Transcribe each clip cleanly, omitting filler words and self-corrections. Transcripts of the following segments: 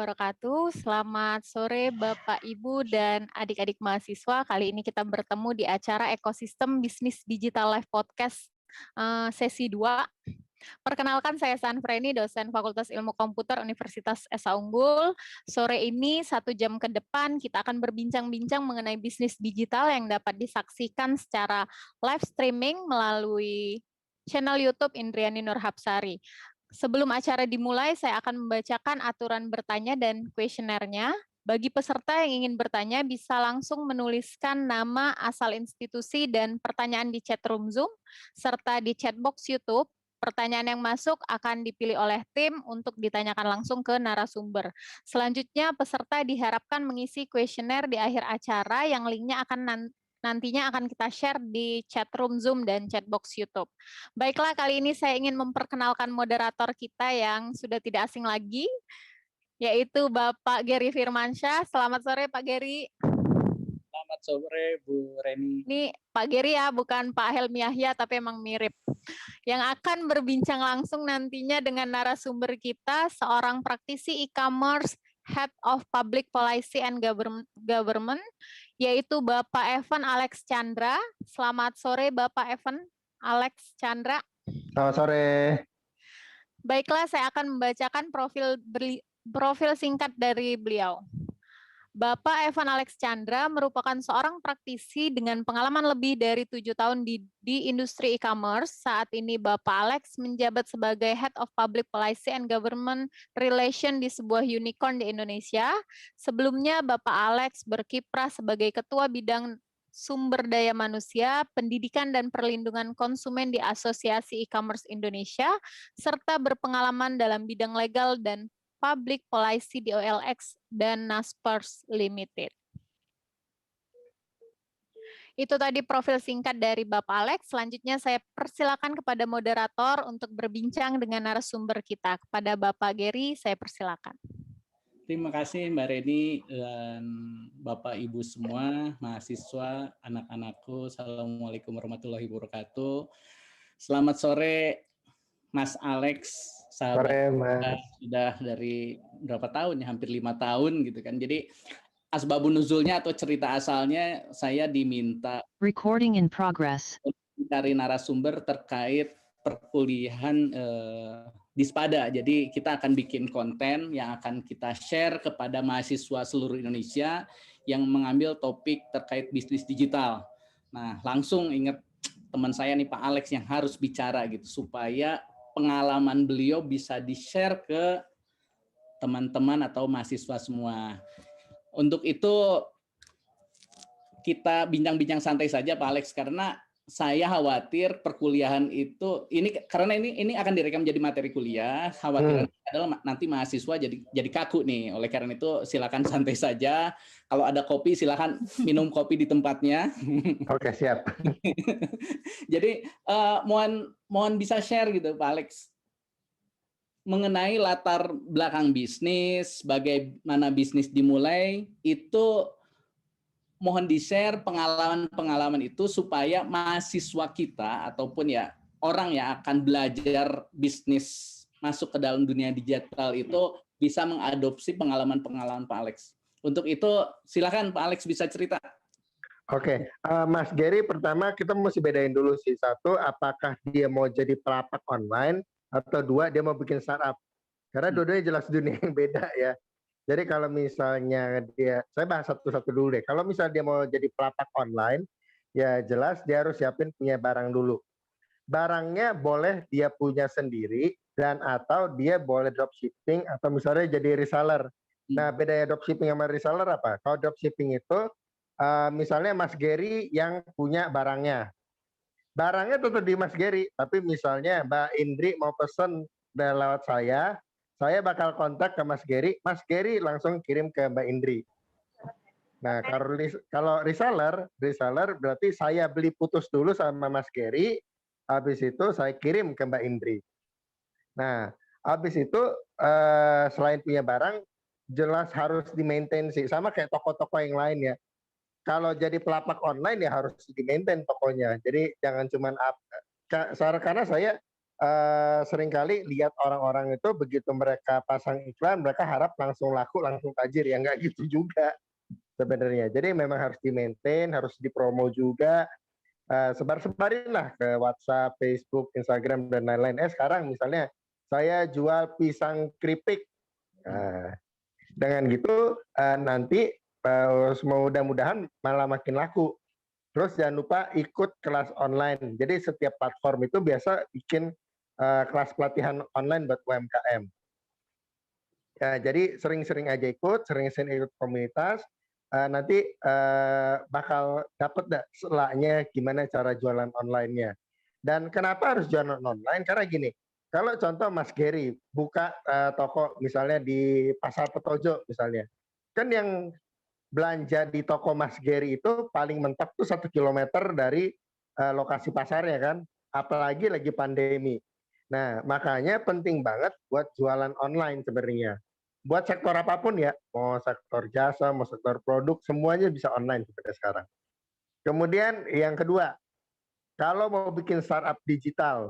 wabarakatuh. Selamat sore Bapak, Ibu, dan adik-adik mahasiswa. Kali ini kita bertemu di acara Ekosistem Bisnis Digital Live Podcast sesi 2. Perkenalkan, saya Sanfreni, dosen Fakultas Ilmu Komputer Universitas Esa Unggul. Sore ini 1 jam ke depan kita akan berbincang-bincang mengenai bisnis digital yang dapat disaksikan secara live streaming melalui channel YouTube Indriani Nurhapsari. Sebelum acara dimulai, saya akan membacakan aturan bertanya dan kuesionernya. Bagi peserta yang ingin bertanya, bisa langsung menuliskan nama, asal institusi, dan pertanyaan di chat room Zoom, serta di chat box YouTube. Pertanyaan yang masuk akan dipilih oleh tim untuk ditanyakan langsung ke narasumber. Selanjutnya, peserta diharapkan mengisi kuesioner di akhir acara yang linknya nantinya akan kita share di chat room Zoom dan chat box YouTube. Baiklah, kali ini saya ingin memperkenalkan moderator kita yang sudah tidak asing lagi, yaitu Bapak Gary Firmansyah. Selamat sore, Pak Gary. Selamat sore, Bu Reni. Ini Pak Gary ya, bukan Pak Helmi Yahya, tapi emang mirip. Yang akan berbincang langsung nantinya dengan narasumber kita, seorang praktisi e-commerce, Head of Public Policy and Government, yaitu Bapak Evan Alex Chandra. Selamat sore, Bapak Evan Alex Chandra. Selamat sore. Baiklah, saya akan membacakan profil singkat dari beliau. Bapak Evan Alex Chandra merupakan seorang praktisi dengan pengalaman lebih dari 7 tahun di industri e-commerce. Saat ini Bapak Alex menjabat sebagai Head of Public Policy and Government Relation di sebuah unicorn di Indonesia. Sebelumnya Bapak Alex berkiprah sebagai Ketua Bidang Sumber Daya Manusia, Pendidikan dan Perlindungan Konsumen di Asosiasi E-commerce Indonesia, serta berpengalaman dalam bidang legal dan Public Policy di OLX dan Naspers Limited. Itu tadi profil singkat dari Bapak Alex. Selanjutnya saya persilakan kepada moderator untuk berbincang dengan narasumber kita. Kepada Bapak Gary, saya persilakan. Terima kasih Mbak Reni dan Bapak Ibu semua, mahasiswa, anak-anakku. Assalamualaikum warahmatullahi wabarakatuh. Selamat sore Mas Alex. Sahabat sudah dari berapa tahun ya, hampir 5 tahun gitu kan. Jadi asbabun nuzulnya atau cerita asalnya saya diminta recording in progress mencari narasumber terkait perkuliahan di Spada. Jadi kita akan bikin konten yang akan kita share kepada mahasiswa seluruh Indonesia yang mengambil topik terkait bisnis digital. Nah, langsung ingat teman saya nih Pak Alex yang harus bicara gitu supaya pengalaman beliau bisa di-share ke teman-teman atau mahasiswa semua. Untuk itu kita bincang-bincang santai saja Pak Alex, karena saya khawatir perkuliahan itu karena ini akan direkam jadi materi kuliah, khawatiran adalah nanti mahasiswa jadi kaku nih. Oleh karena itu silakan santai saja. Kalau ada kopi silakan minum kopi di tempatnya. Oke, siap. Jadi mohon bisa share gitu Pak Alex mengenai latar belakang bisnis, bagaimana bisnis dimulai, itu mohon di-share pengalaman-pengalaman itu supaya mahasiswa kita ataupun ya orang yang akan belajar bisnis masuk ke dalam dunia digital itu bisa mengadopsi pengalaman-pengalaman Pak Alex. Untuk itu silakan Pak Alex bisa cerita. Oke, Mas Gary, pertama kita mesti bedain dulu sih. Satu, apakah dia mau jadi pelapak online, atau dua, dia mau bikin startup. Karena dua-duanya jelas dunia yang beda ya. Jadi kalau misalnya saya bahas satu-satu dulu deh. Kalau misalnya dia mau jadi pelapak online, ya jelas dia harus siapin punya barang dulu. Barangnya boleh dia punya sendiri dan atau dia boleh dropshipping atau misalnya jadi reseller. Nah, bedanya dropshipping sama reseller apa? Kalau dropshipping itu misalnya Mas Gary yang punya barangnya. Barangnya tetap di Mas Gary, tapi misalnya Mbak Indri mau pesen lewat saya bakal kontak ke Mas Gary langsung kirim ke Mbak Indri. Nah, kalau reseller berarti saya beli putus dulu sama Mas Gary, habis itu saya kirim ke Mbak Indri. Nah, habis itu selain punya barang, jelas harus di-maintain sih, sama kayak toko-toko yang lain ya. Kalau jadi pelapak online ya harus di-maintain tokonya. Jadi jangan cuman karena saya seringkali lihat orang-orang itu begitu mereka pasang iklan, mereka harap langsung laku, langsung tajir. Ya nggak gitu juga sebenarnya. Jadi memang harus di-maintain, harus dipromo juga. Sebar-sebarin lah ke WhatsApp, Facebook, Instagram, dan lain-lain. Sekarang misalnya saya jual pisang keripik. Nah, dengan gitu nanti mudah-mudahan malah makin laku. Terus jangan lupa ikut kelas online. Jadi setiap platform itu biasa bikin kelas pelatihan online buat UMKM. Ya, jadi sering-sering aja ikut, sering-sering ikut komunitas. Nanti bakal dapat selaknya gimana cara jualan online-nya. Dan kenapa harus jualan online? Karena gini, kalau contoh Mas Gary buka toko misalnya di Pasar Petojo misalnya, kan yang belanja di toko Mas Gary itu paling mentok tuh 1 kilometer dari lokasi pasarnya kan, apalagi lagi pandemi. Nah, makanya penting banget buat jualan online sebenarnya. Buat sektor apapun ya, mau sektor jasa, mau sektor produk, semuanya bisa online seperti sekarang. Kemudian yang kedua, kalau mau bikin startup digital,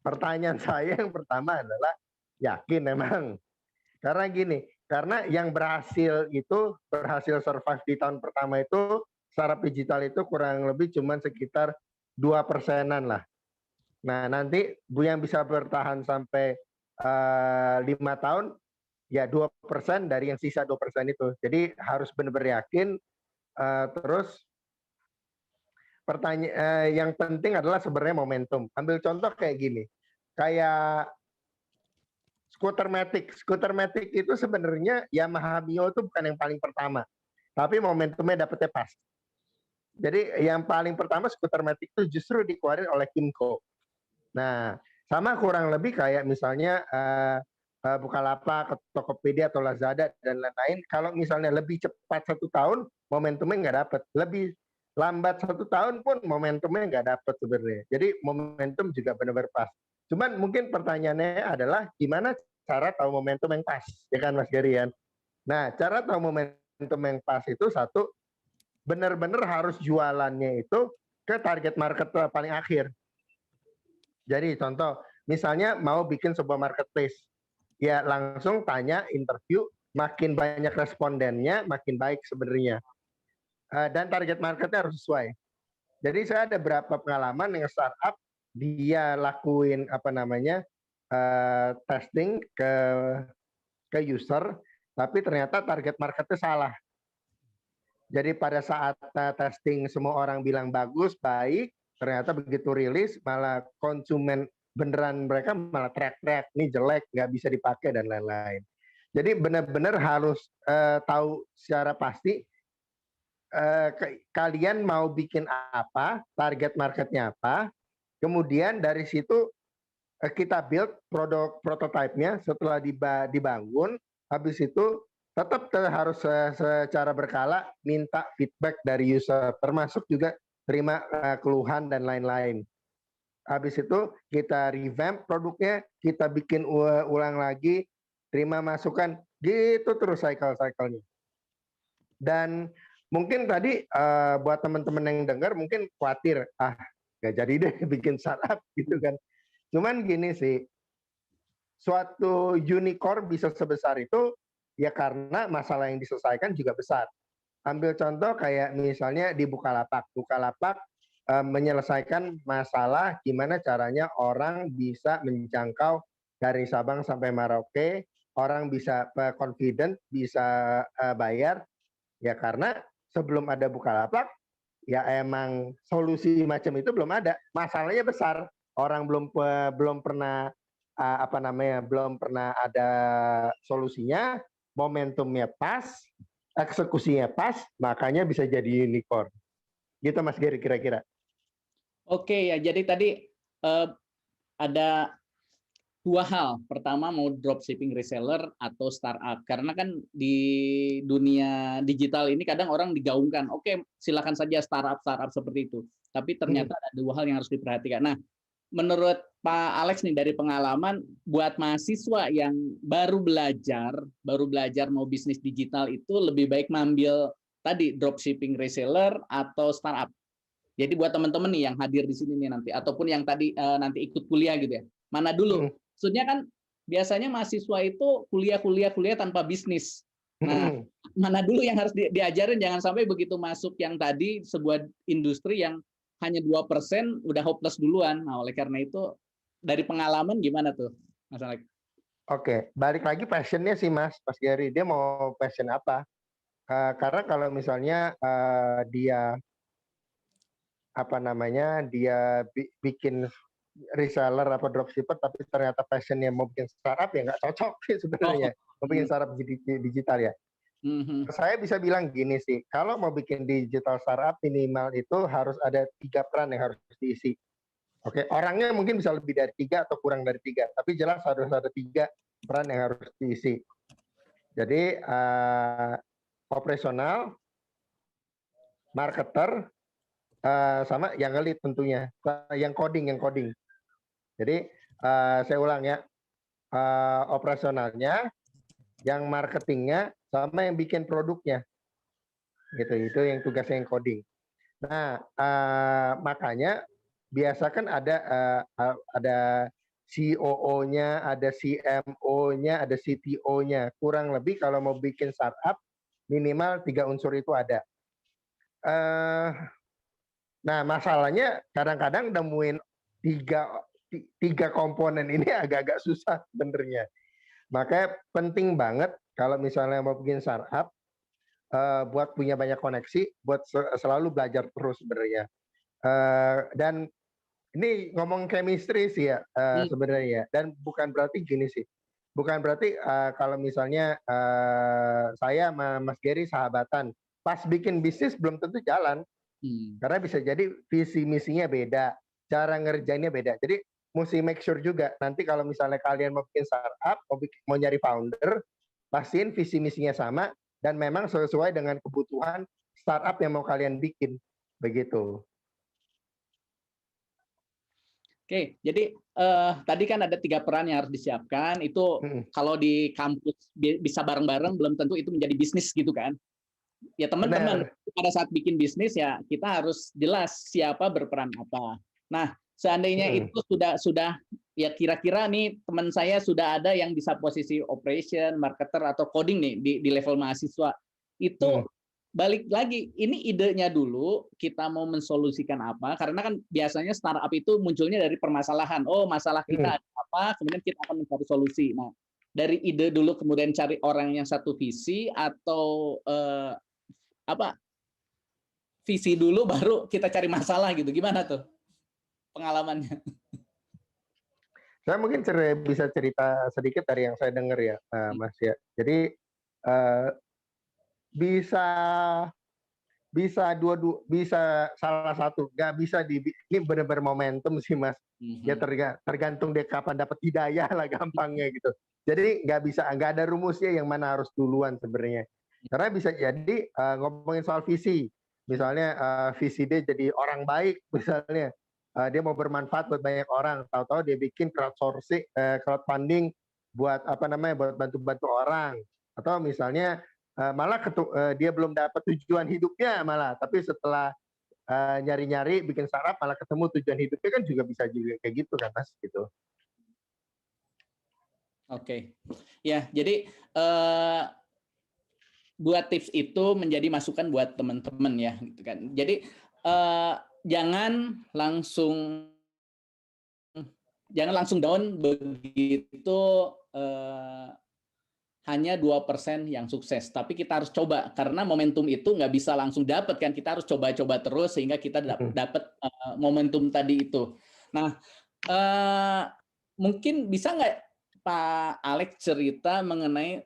pertanyaan saya yang pertama adalah yakin memang. Karena gini, karena yang berhasil survive di tahun pertama itu startup digital itu kurang lebih cuma sekitar 2%-an lah. Nah nanti yang bisa bertahan sampai 5 tahun ya 2% dari yang sisa 2% itu. Jadi harus benar-benar yakin. Terus yang penting adalah sebenarnya momentum. Ambil contoh kayak gini, kayak skuter Matic itu sebenarnya Yamaha Mio itu bukan yang paling pertama, tapi momentumnya dapetnya pas. Jadi yang paling pertama skuter Matic itu justru dikeluarin oleh Kymco. Nah, sama kurang lebih kayak misalnya Bukalapak, Tokopedia atau Lazada dan lain-lain. Kalau misalnya lebih cepat 1 tahun, momentumnya nggak dapat. Lebih lambat 1 tahun pun momentumnya nggak dapat sebenarnya. Jadi momentum juga benar-benar pas. Cuman mungkin pertanyaannya adalah gimana cara tahu momentum yang pas, ya kan Mas Gerian? Nah, cara tahu momentum yang pas itu satu, benar-benar harus jualannya itu ke target market paling akhir. Jadi contoh, misalnya mau bikin sebuah marketplace, ya langsung tanya, interview, makin banyak respondennya, makin baik sebenarnya. Dan target marketnya harus sesuai. Jadi saya ada beberapa pengalaman dengan startup, dia lakuin testing ke user, tapi ternyata target marketnya salah. Jadi pada saat testing semua orang bilang bagus, baik, ternyata begitu rilis malah konsumen beneran mereka malah teriak-teriak, ini jelek, nggak bisa dipakai dan lain-lain. Jadi benar-benar harus tahu secara pasti kalian mau bikin apa, target marketnya apa, kemudian dari situ kita build produk prototipe-nya. Setelah dibangun, habis itu tetap harus secara berkala minta feedback dari user, termasuk juga terima keluhan dan lain-lain. Habis itu kita revamp produknya, kita bikin ulang lagi, terima masukan, gitu terus cycle-cycle-nya. Dan mungkin tadi buat teman-teman yang dengar mungkin khawatir, nggak jadi deh bikin startup gitu kan. Cuman gini sih, suatu unicorn bisa sebesar itu ya karena masalah yang diselesaikan juga besar. Ambil contoh kayak misalnya di Bukalapak. Bukalapak menyelesaikan masalah gimana caranya orang bisa menjangkau dari Sabang sampai Merauke, orang bisa confident, bisa bayar, ya karena sebelum ada Bukalapak, ya emang solusi macam itu belum ada. Masalahnya besar, orang belum pernah belum pernah ada solusinya, momentumnya pas, eksekusinya pas, makanya bisa jadi unicorn. Gitu Mas Gary kira-kira. Oke ya, jadi tadi ada 2 hal. Pertama mau dropshipping reseller atau startup. Karena kan di dunia digital ini kadang orang digaungkan, oke silakan saja startup seperti itu. Tapi ternyata ada 2 hal yang harus diperhatikan. Nah, menurut Pak Alex nih dari pengalaman, buat mahasiswa yang baru belajar mau bisnis digital itu lebih baik ngambil tadi dropshipping reseller atau startup. Jadi buat teman-teman nih yang hadir di sini nih nanti, ataupun yang tadi nanti ikut kuliah gitu ya, Mana dulu? Maksudnya kan biasanya mahasiswa itu kuliah tanpa bisnis. Nah, mana dulu yang harus diajarin, jangan sampai begitu masuk yang tadi sebuah industri yang hanya 2% udah hopeless duluan. Nah, oleh karena itu dari pengalaman gimana tuh, Mas Alex? Oke, balik lagi passionnya sih Mas Gary, dia mau passion apa? Karena kalau misalnya dia bikin reseller atau dropshipper tapi ternyata passionnya mau bikin startup, ya nggak cocok sih sebenarnya. Mau bikin startup digital ya. Saya bisa bilang gini sih, kalau mau bikin digital startup minimal itu harus ada 3 peran yang harus diisi. Oke, orangnya mungkin bisa lebih dari 3 atau kurang dari 3, tapi jelas harus ada 3 peran yang harus diisi. Jadi operasional, marketer, sama yang ngelit tentunya, yang coding. Jadi saya ulang ya, operasionalnya, yang marketingnya, sama yang bikin produknya. Gitu, itu yang tugasnya yang coding. Nah, makanya biasa kan ada COO-nya, ada CMO-nya, ada CTO-nya. Kurang lebih kalau mau bikin startup minimal 3 unsur itu ada. Nah, masalahnya kadang-kadang nemuin 3 komponen ini agak-agak susah sebenarnya. Makanya penting banget kalau misalnya mau bikin startup, buat punya banyak koneksi, buat selalu belajar terus sebenarnya. Dan ini ngomong chemistry sih ya sebenarnya. Dan bukan berarti gini sih. Bukan berarti kalau misalnya saya sama Mas Gary sahabatan, pas bikin bisnis belum tentu jalan. Karena bisa jadi visi misinya beda, cara ngerjainnya beda. Jadi mesti make sure juga nanti kalau misalnya kalian mau bikin startup, mau nyari founder, pastiin visi misinya sama dan memang sesuai dengan kebutuhan startup yang mau kalian bikin, begitu. Oke, jadi tadi kan ada 3 peran yang harus disiapkan. Itu kalau di kampus bisa bareng-bareng, belum tentu itu menjadi bisnis gitu kan. Ya teman-teman, pada saat bikin bisnis ya kita harus jelas siapa berperan apa. Nah, seandainya itu sudah ya kira-kira nih teman saya sudah ada yang bisa posisi operation, marketer atau coding nih di level mahasiswa. Itu balik lagi, ini idenya dulu kita mau mensolusikan apa, karena kan biasanya startup itu munculnya dari permasalahan. Oh, masalah kita ada apa, kemudian kita akan mencari solusi. Nah, dari ide dulu kemudian cari orang yang satu visi atau visi dulu baru kita cari masalah gitu. Gimana tuh pengalamannya? Saya mungkin bisa cerita sedikit dari yang saya dengar ya, Mas ya. Jadi bisa salah satu, nggak bisa ini benar-benar momentum sih Mas. Ya tergantung dia kapan dapat hidayah lah gampangnya gitu. Jadi nggak ada rumusnya yang mana harus duluan sebenarnya. Karena bisa jadi ngomongin soal visi, misalnya visi dia jadi orang baik, misalnya dia mau bermanfaat buat banyak orang, tahu-tahu dia bikin crowdfunding buat buat bantu-bantu orang, atau misalnya malah dia belum dapat tujuan hidupnya malah, tapi setelah nyari-nyari bikin startup malah ketemu tujuan hidupnya, kan juga bisa juga kayak gitu kan Mas gitu. Oke, ya jadi buat tips itu menjadi masukan buat teman-teman ya, gitu kan. Jadi jangan langsung down begitu hanya 2% yang sukses, tapi kita harus coba karena momentum itu nggak bisa langsung dapat kan, kita harus coba-coba terus sehingga kita dapat momentum tadi itu. Nah, mungkin bisa nggak Pak Alex cerita mengenai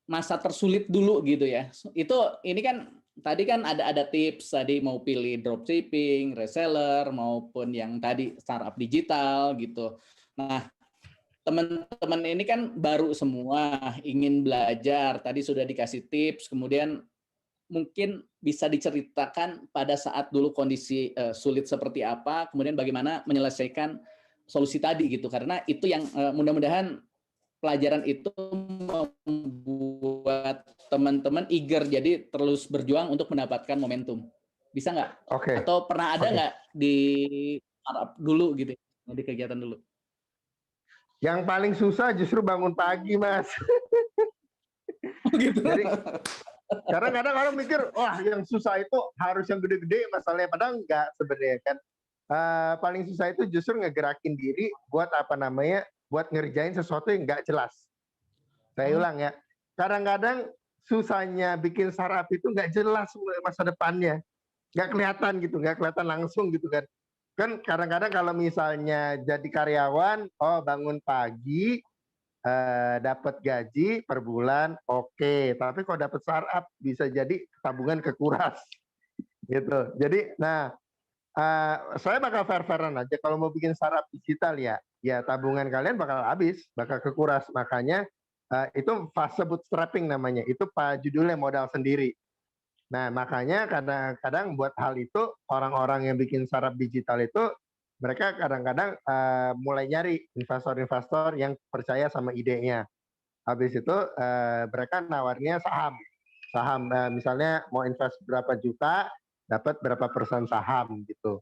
masa tersulit dulu gitu ya. Ini kan tadi kan ada tips tadi mau pilih dropshipping, reseller maupun yang tadi startup digital gitu. Nah, teman-teman ini kan baru semua, ingin belajar. Tadi sudah dikasih tips, kemudian mungkin bisa diceritakan pada saat dulu kondisi sulit seperti apa, kemudian bagaimana menyelesaikan solusi tadi gitu. Karena itu yang mudah-mudahan pelajaran itu membuat teman-teman eager, jadi terus berjuang untuk mendapatkan momentum. Bisa nggak? Oke. Atau pernah ada nggak di startup dulu gitu, di kegiatan dulu? Yang paling susah justru bangun pagi, Mas. Gitu. Jadi kadang-kadang orang mikir, wah yang susah itu harus yang gede-gede masalahnya. Padahal enggak sebenarnya kan. Paling susah itu justru ngegerakin diri buat apa namanya, buat ngerjain sesuatu yang nggak jelas. Saya ulang ya, kadang-kadang susahnya bikin startup itu nggak jelas masa depannya, nggak kelihatan gitu, nggak kelihatan langsung gitu kan. Kan kadang-kadang kalau misalnya jadi karyawan, oh bangun pagi, dapat gaji per bulan, oke. Tapi kalau dapat startup bisa jadi tabungan kekuras, gitu. Jadi, nah saya bakal fair-fairan aja kalau mau bikin startup digital ya tabungan kalian bakal habis, bakal kekuras. Makanya itu fase bootstrapping namanya. Itu judulnya modal sendiri. Nah, makanya kadang-kadang buat hal itu orang-orang yang bikin startup digital itu mereka kadang-kadang mulai nyari investor-investor yang percaya sama idenya. Habis itu mereka nawarnya saham misalnya mau invest berapa juta dapat berapa persen saham gitu.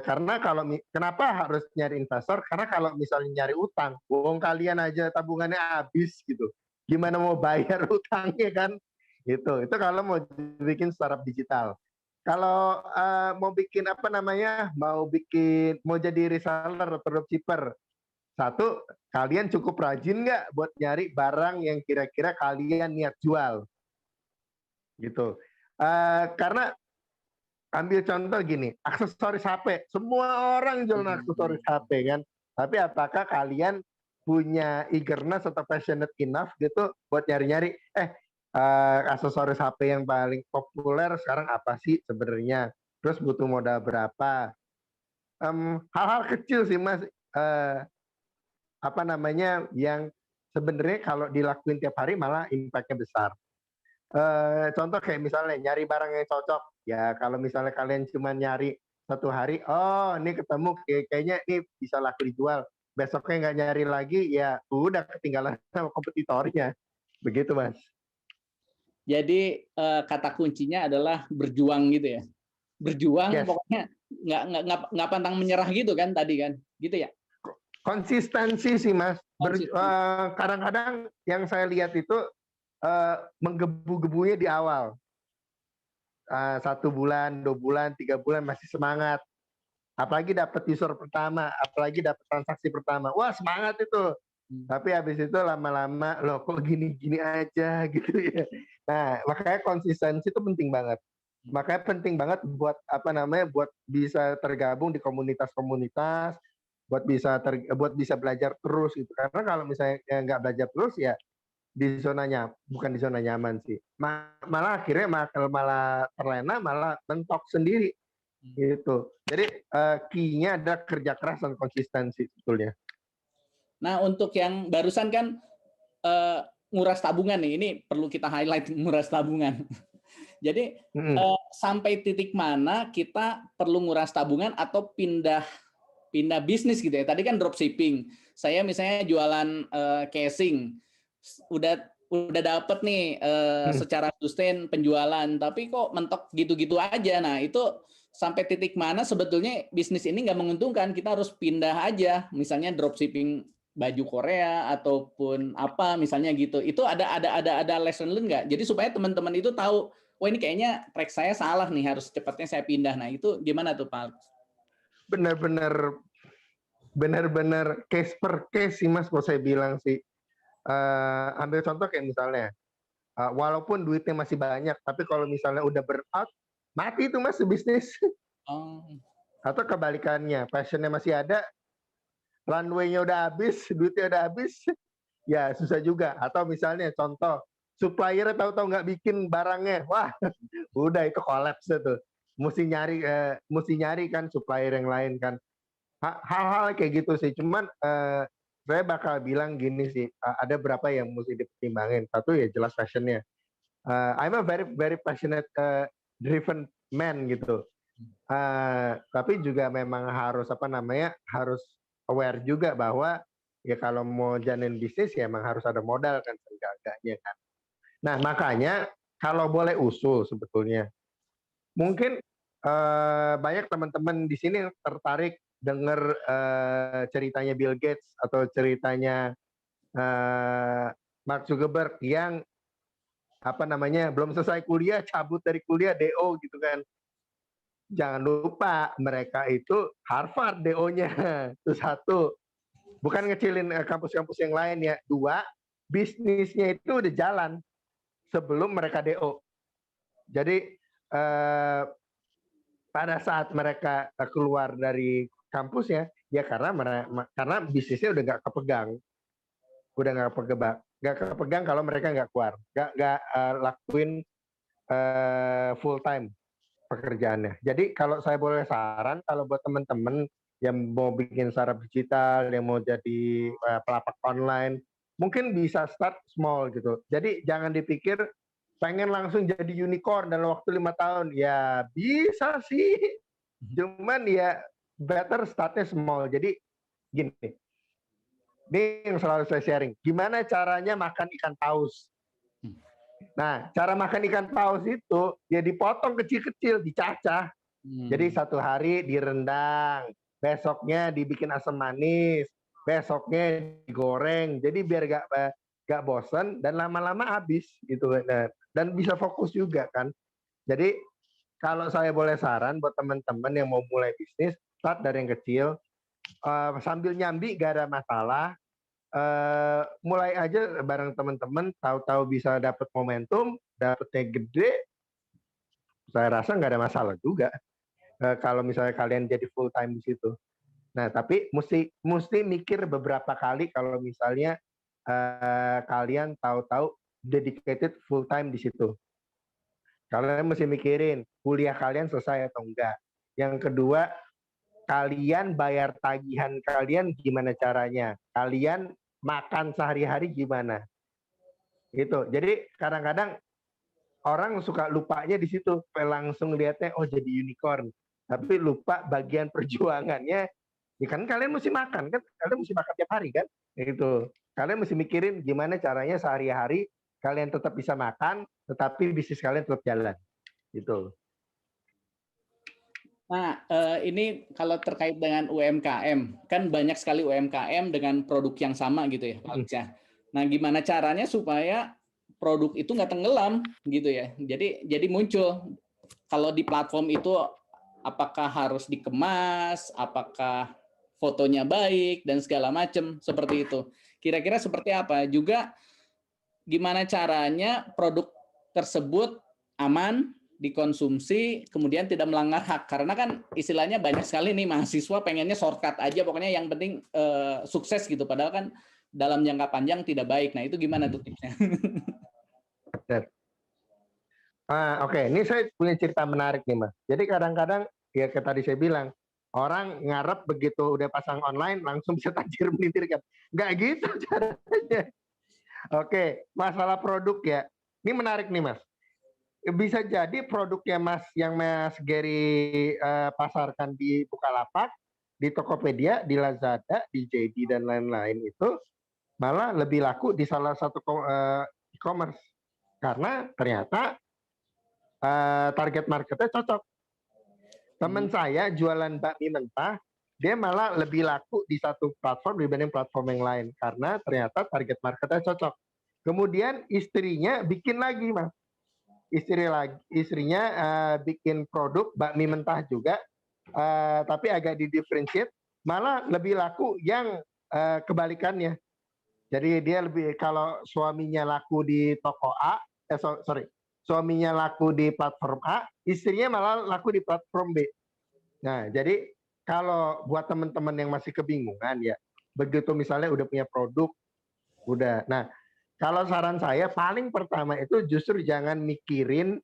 Karena kenapa harus nyari investor? Karena kalau misalnya nyari utang, bohong kalian aja tabungannya habis gitu. Gimana mau bayar utangnya kan? Gitu. Itu kalau mau bikin startup digital. Kalau mau bikin apa namanya? Mau jadi reseller atau dropshipper. Satu, kalian cukup rajin nggak buat nyari barang yang kira-kira kalian niat jual? Gitu. Karena ambil contoh gini, aksesoris HP. Semua orang jual aksesoris HP kan. Tapi apakah kalian punya eagerness atau passionate enough gitu buat nyari-nyari, aksesoris HP yang paling populer sekarang apa sih sebenarnya? Terus butuh modal berapa? Hal-hal kecil sih Mas, apa namanya, yang sebenarnya kalau dilakuin tiap hari malah impact-nya besar. Contoh kayak misalnya nyari barang yang cocok. Ya kalau misalnya kalian cuma nyari satu hari, oh ini ketemu kayaknya ini bisa laku dijual. Besoknya nggak nyari lagi, ya udah ketinggalan sama kompetitornya. Begitu Mas. Jadi kata kuncinya adalah berjuang gitu ya. Berjuang, yes. Pokoknya nggak pantang menyerah gitu kan tadi kan, gitu ya. Konsistensi sih Mas. Kadang-kadang yang saya lihat itu menggebu-gebunya di awal. 1 bulan, 2 bulan, 3 bulan masih semangat. Apalagi dapat user pertama, apalagi dapat transaksi pertama. Wah semangat itu. Tapi habis itu lama-lama, loh kok gini-gini aja gitu ya. Nah makanya konsistensi itu penting banget. Makanya penting banget buat apa namanya, buat bisa tergabung di komunitas-komunitas, buat bisa belajar terus gitu. Karena kalau misalnya nggak belajar terus ya bukan di zona nyaman sih, malah akhirnya malah terlena, malah mentok sendiri gitu. Jadi key-nya ada kerja keras dan konsistensi sebetulnya. Nah untuk yang barusan kan nguras tabungan nih, ini perlu kita highlight nguras tabungan. Jadi sampai titik mana kita perlu nguras tabungan atau pindah bisnis gitu ya. Tadi kan dropshipping, saya misalnya jualan casing, udah dapet nih secara sustain penjualan, tapi kok mentok gitu-gitu aja. Nah itu sampai titik mana sebetulnya bisnis ini nggak menguntungkan, kita harus pindah aja, misalnya dropshipping baju Korea ataupun apa misalnya gitu. Itu ada lesson learn nggak? Jadi supaya teman-teman itu tahu, wah ini kayaknya track saya salah nih, harus cepatnya saya pindah. Nah itu gimana tuh Pak? Benar-benar case per case sih Mas, kalau saya bilang sih. Ambil contoh kayak misalnya, walaupun duitnya masih banyak, tapi kalau misalnya udah burnout, mati itu Mas bisnis. Atau kebalikannya, passionnya masih ada, runway-nya udah habis, duitnya udah habis, ya susah juga. Atau misalnya contoh, supplier tahu-tahu nggak bikin barangnya, wah udah itu collapse tuh. Mesti nyari kan supplier yang lain kan. Hal-hal kayak gitu sih. Cuman saya bakal bilang gini sih, ada berapa yang mesti dipertimbangin. Satu ya jelas passionnya. I'm a very very passionate driven man gitu. Tapi juga memang harus harus aware juga bahwa ya kalau mau jalanin bisnis ya emang harus ada modal kan seenggaknya kan. Nah makanya kalau boleh usul sebetulnya, mungkin banyak teman-teman di sini yang tertarik denger ceritanya Bill Gates atau ceritanya Mark Zuckerberg yang belum selesai kuliah, cabut dari kuliah DO gitu kan. Jangan lupa mereka itu Harvard DO-nya. Itu satu. Bukan ngecilin kampus-kampus yang lain ya. Dua, bisnisnya itu udah jalan sebelum mereka DO. Jadi pada saat mereka keluar dari kampusnya, ya karena bisnisnya udah nggak kepegang kalau mereka nggak keluar, nggak lakuin full time pekerjaannya. Jadi kalau saya boleh saran, kalau buat teman-teman yang mau bikin startup digital, yang mau jadi pelapak online, mungkin bisa start small gitu. Jadi jangan dipikir pengen langsung jadi unicorn dalam waktu 5 tahun. Ya bisa sih, cuman ya better startnya small. Jadi gini, ini yang selalu saya sharing. Gimana caranya makan ikan paus? Nah, cara makan ikan paus itu ya dipotong kecil-kecil, dicacah. Jadi satu hari direndang, besoknya dibikin asam manis, besoknya digoreng. Jadi biar gak bosen dan lama-lama habis gitu. Dan bisa fokus juga kan. Jadi kalau saya boleh saran buat teman-teman yang mau mulai bisnis, start dari yang kecil, sambil nyambi gak ada masalah. Mulai aja bareng teman-teman, tahu-tahu bisa dapat momentum, dapetnya gede, saya rasa nggak ada masalah juga kalau misalnya kalian jadi full time di situ. Nah, tapi mesti mikir beberapa kali kalau misalnya kalian tahu-tahu dedicated full time di situ. Kalian mesti mikirin kuliah kalian selesai atau enggak. Yang kedua, kalian bayar tagihan kalian gimana caranya? Kalian makan sehari-hari gimana? Gitu. Jadi kadang-kadang orang suka lupanya di situ, langsung lihatnya oh jadi unicorn, tapi lupa bagian perjuangannya. Ya kan kalian mesti makan kan, kalian mesti makan tiap hari kan? Gitu. Kalian mesti mikirin gimana caranya sehari-hari kalian tetap bisa makan, tetapi bisnis kalian tetap jalan. Gitu. Nah, ini kalau terkait dengan UMKM, kan banyak sekali UMKM dengan produk yang sama gitu ya, Pak Alex ya. Nah, gimana caranya supaya produk itu nggak tenggelam gitu ya? Jadi muncul kalau di platform itu apakah harus dikemas, apakah fotonya baik dan segala macam seperti itu. Kira-kira seperti apa? Juga gimana caranya produk tersebut aman dikonsumsi, kemudian tidak melanggar hak. Karena kan istilahnya banyak sekali nih mahasiswa pengennya shortcut aja, pokoknya yang penting sukses gitu. Padahal kan dalam jangka panjang tidak baik. Nah itu gimana tuh tipsnya? Oke. Ini saya punya cerita menarik nih Mas. Jadi kadang-kadang ya kayak tadi saya bilang, orang ngarep begitu udah pasang online langsung bisa tajir melintir kan. Nggak gitu caranya. Oke, masalah produk ya. Ini menarik nih Mas. Bisa jadi produknya Mas yang Mas Gary pasarkan di Bukalapak, di Tokopedia, di Lazada, di JD dan lain-lain itu malah lebih laku di salah satu e-commerce karena ternyata target marketnya cocok. Teman saya jualan bakmi mentah, dia malah lebih laku di satu platform dibanding platform yang lain karena ternyata target marketnya cocok. Kemudian istrinya bikin lagi Mas. Istrinya bikin produk bakmi mentah juga, tapi agak didifferentiate, malah lebih laku yang kebalikannya. Jadi dia lebih, kalau suaminya laku di toko A, suaminya laku di platform A, istrinya malah laku di platform B. Nah, jadi kalau buat teman-teman yang masih kebingungan ya, begitu misalnya udah punya produk, udah. Nah, kalau saran saya paling pertama itu justru jangan mikirin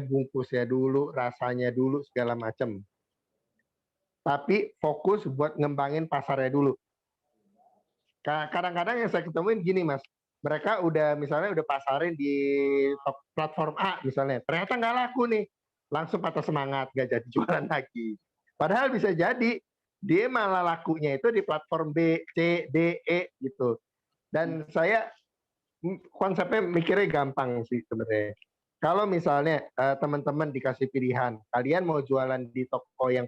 bungkusnya dulu, rasanya dulu segala macam. Tapi fokus buat ngembangin pasarnya dulu. Kadang-kadang yang saya ketemuin gini Mas, mereka misalnya udah pasarin di platform A misalnya, ternyata nggak laku nih, langsung patah semangat, nggak jadi jualan lagi. Padahal bisa jadi dia malah lakunya itu di platform B, C, D, E gitu. Dan saya konsepnya mikirnya gampang sih sebenarnya. Kalau misalnya teman-teman dikasih pilihan, kalian mau jualan di toko yang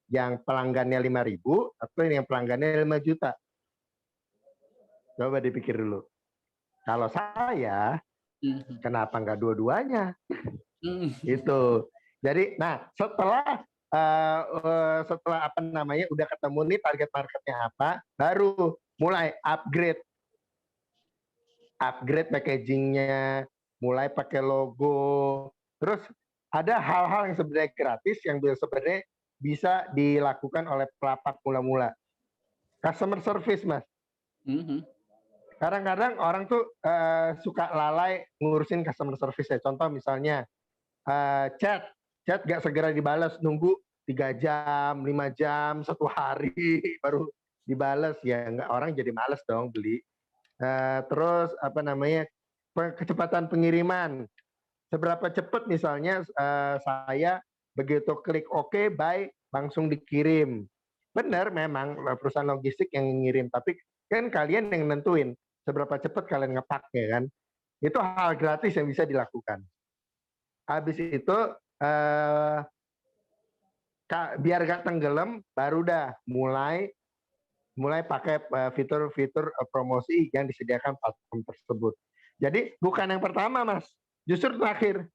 yang pelanggannya 5.000 atau yang pelanggannya 5 juta? Coba dipikir dulu. Kalau saya, kenapa nggak dua-duanya? Itu. Jadi, nah setelah apa namanya udah ketemu nih target marketnya apa, baru mulai upgrade packagingnya, mulai pakai logo. Terus ada hal-hal yang sebenarnya gratis yang sebenarnya bisa dilakukan oleh pelapak mula-mula. Customer service, Mas. Kadang-kadang orang tuh suka lalai ngurusin customer service ya. Contoh misalnya chat gak segera dibalas, nunggu 3 jam, 5 jam, 1 hari baru dibalas ya. Nggak, orang jadi males dong beli. Terus apa namanya kecepatan pengiriman, seberapa cepat misalnya saya begitu klik OK, buy, langsung dikirim. Benar memang perusahaan logistik yang ngirim, tapi kan kalian yang nentuin seberapa cepat kalian ngepak ya kan. Itu hal gratis yang bisa dilakukan. Habis itu biar gak tenggelam, baru dah mulai pakai fitur-fitur promosi yang disediakan platform tersebut. Jadi bukan yang pertama, Mas, justru terakhir.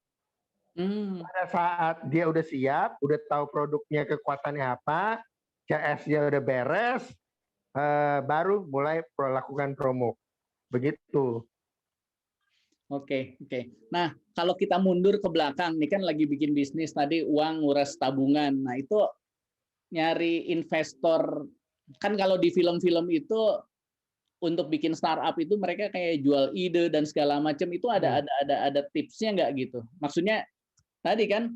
Pada saat dia udah siap, udah tahu produknya kekuatannya apa, CS-nya udah beres, baru mulai lakukan promo. Begitu. Oke. Nah, kalau kita mundur ke belakang, nih kan lagi bikin bisnis tadi, uang nguras tabungan. Nah, itu nyari investor. Kan kalau di film-film itu untuk bikin startup itu mereka kayak jual ide dan segala macam, itu ada tipsnya nggak gitu? Maksudnya tadi kan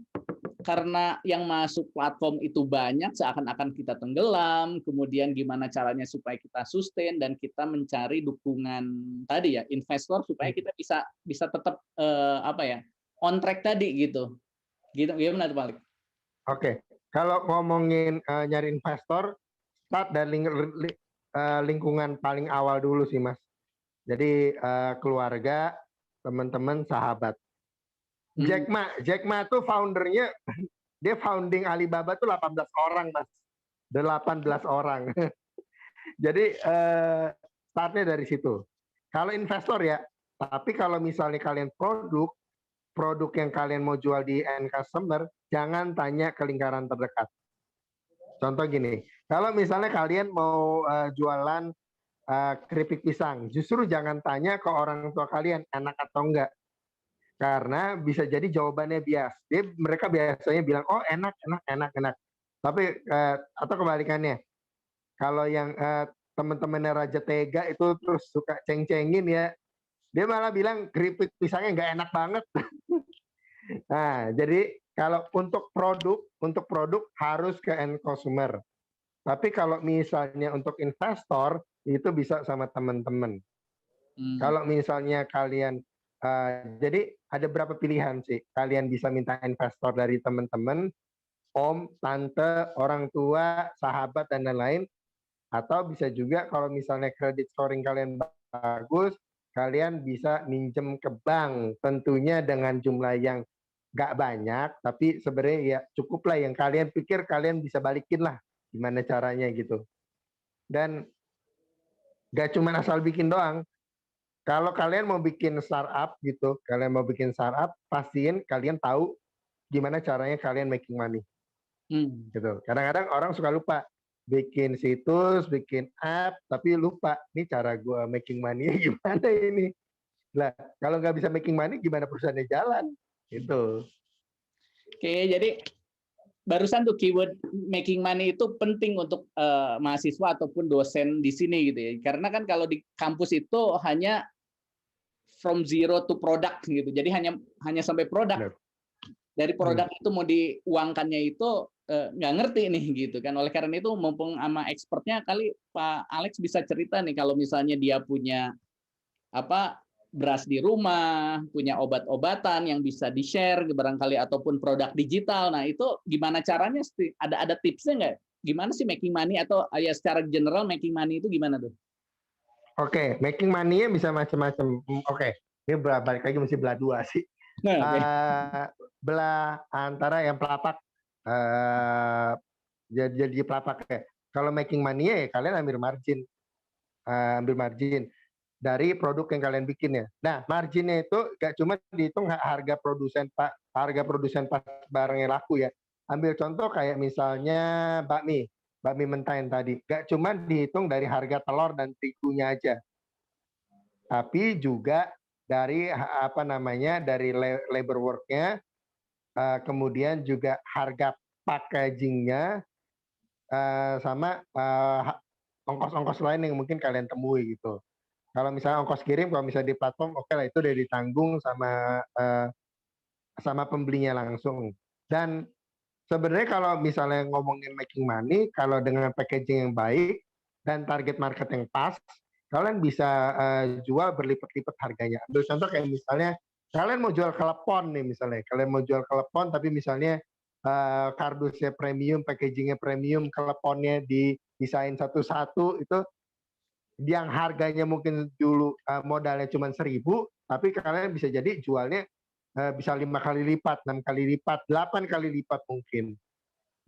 karena yang masuk platform itu banyak, seakan-akan kita tenggelam, kemudian gimana caranya supaya kita sustain dan kita mencari dukungan tadi ya investor supaya kita bisa tetap on track tadi gitu. Gimana tuh, Malik? Oke, kalau ngomongin nyari investor, start dari lingkungan paling awal dulu sih, Mas. Jadi keluarga, teman-teman, sahabat. Jack Ma tuh foundernya, dia founding Alibaba tuh 18 orang, Mas. 18 orang. Jadi startnya dari situ. Kalau investor ya, tapi kalau misalnya kalian produk yang kalian mau jual di end customer, jangan tanya ke lingkaran terdekat. Contoh gini, kalau misalnya kalian mau jualan keripik pisang, justru jangan tanya ke orang tua kalian enak atau enggak. Karena bisa jadi jawabannya bias. Mereka biasanya bilang, oh enak. Tapi atau kebalikannya, kalau yang teman-temannya Raja Tega itu terus suka ceng-cengin ya, dia malah bilang keripik pisangnya nggak enak banget. Nah, jadi kalau untuk produk harus ke end consumer. Tapi kalau misalnya untuk investor, itu bisa sama teman-teman. Kalau misalnya kalian jadi ada berapa pilihan sih. Kalian bisa minta investor dari teman-teman, om, tante, orang tua, sahabat, dan lain-lain. Atau bisa juga kalau misalnya credit scoring kalian bagus, kalian bisa minjem ke bank. Tentunya dengan jumlah yang nggak banyak, tapi sebenarnya ya cukup lah yang kalian pikir kalian bisa balikin lah. Gimana caranya gitu. Dan nggak cuma asal bikin doang. Kalau kalian mau bikin startup gitu, pastiin kalian tahu gimana caranya kalian making money. Gitu. Kadang-kadang orang suka lupa bikin situs, bikin app, tapi lupa nih cara gue making money gimana ini. Lah, kalau nggak bisa making money, gimana perusahaannya jalan? Gitu. Oke, jadi barusan tuh keyword making money itu penting untuk mahasiswa ataupun dosen di sini gitu ya. Karena kan kalau di kampus itu hanya from zero to product gitu. Jadi hanya sampai produk. Dari produk itu mau diuangkannya itu nggak ngerti nih gitu kan. Oleh karena itu mumpung sama expertnya kali Pak Alex bisa cerita nih kalau misalnya dia punya beras di rumah, punya obat-obatan yang bisa di-share barangkali ataupun produk digital. Nah, itu gimana caranya? Ada tipsnya nggak? Gimana sih making money atau ya secara general making money itu gimana tuh? Oke, making money-nya bisa macam-macam. Oke, ini balik lagi mesti belah dua sih. Belah antara yang pelapak jadi pelapak ya. Kalau making money ya kalian ambil margin dari produk yang kalian bikin ya. Nah, marginnya itu gak cuma dihitung harga produsen pas barangnya laku ya. Ambil contoh kayak misalnya bakmi mentah yang tadi. Gak cuma dihitung dari harga telur dan terigunya aja, tapi juga dari dari labor work-nya, kemudian juga harga packaging-nya, sama ongkos-ongkos lain yang mungkin kalian temui gitu. Kalau misalnya ongkos kirim, kalau misalnya di platform, oke lah itu udah ditanggung sama pembelinya langsung. Dan sebenarnya kalau misalnya ngomongin making money, kalau dengan packaging yang baik dan target market yang pas, kalian bisa jual berlipat-lipat harganya. Ambil contoh kayak misalnya kalian mau jual klepon nih misalnya, kalian mau jual klepon tapi misalnya kardusnya premium, packagingnya premium, kleponnya didesain satu-satu, itu yang harganya mungkin dulu modalnya cuma 1.000, tapi kalian bisa jadi jualnya bisa 5 kali lipat, 6 kali lipat, 8 kali lipat mungkin.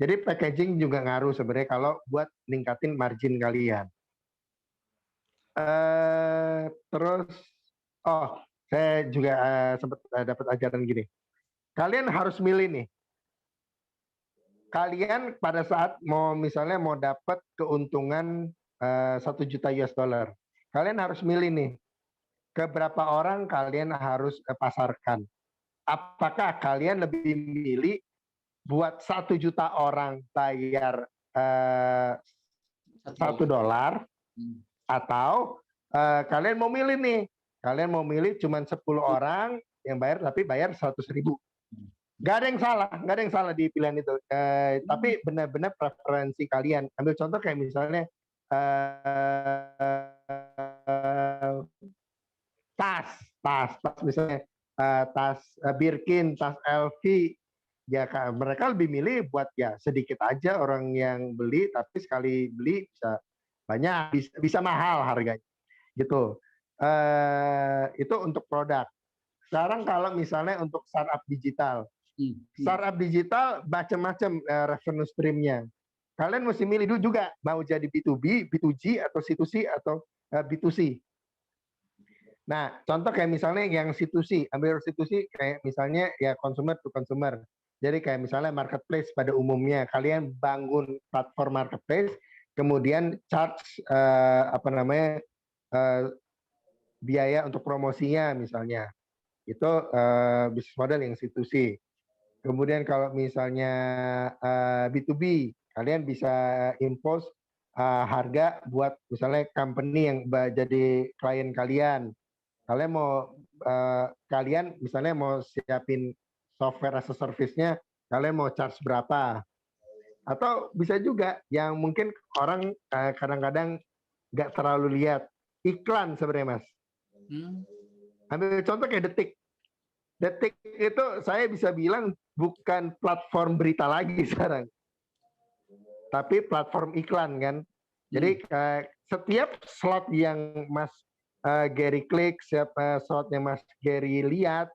Jadi packaging juga ngaruh sebenarnya kalau buat ningkatin margin kalian. Terus, saya juga sempat dapat ajaran gini. Kalian harus milih nih. Kalian pada saat misalnya mau dapat keuntungan 1 juta US dollar. Kalian harus milih nih, ke berapa orang kalian harus pasarkan. Apakah kalian lebih milih buat 1 juta orang bayar $1, atau kalian mau milih nih, kalian mau milih cuma 10 orang yang bayar tapi bayar 100.000. Gak ada yang salah di pilihan itu. Tapi benar-benar preferensi kalian. Ambil contoh kayak misalnya tas misalnya, tas Birkin, tas LV, ya mereka lebih milih buat ya sedikit aja orang yang beli, tapi sekali beli bisa banyak, bisa mahal harganya gitu. Itu untuk produk. Sekarang kalau misalnya untuk startup digital, macam-macam revenue stream-nya. Kalian mesti milih dulu juga mau jadi B2B, B2G, atau C2C, atau B2C. Nah, contoh kayak misalnya yang C2C, ambil C2C kayak misalnya ya consumer to consumer. Jadi kayak misalnya marketplace pada umumnya, kalian bangun platform marketplace, kemudian charge biaya untuk promosinya misalnya. Itu bisnis model yang C2C. Kemudian kalau misalnya B2B, kalian bisa impose harga buat misalnya company yang jadi klien kalian. Kalian misalnya mau siapin software as a service-nya, kalian mau charge berapa? Atau bisa juga yang mungkin orang kadang-kadang nggak terlalu lihat iklan sebenarnya, Mas. Ambil contoh kayak Detik. Detik itu saya bisa bilang bukan platform berita lagi sekarang, tapi platform iklan kan. Jadi setiap slot yang Mas Gary klik, setiap slot yang Mas Gary lihat,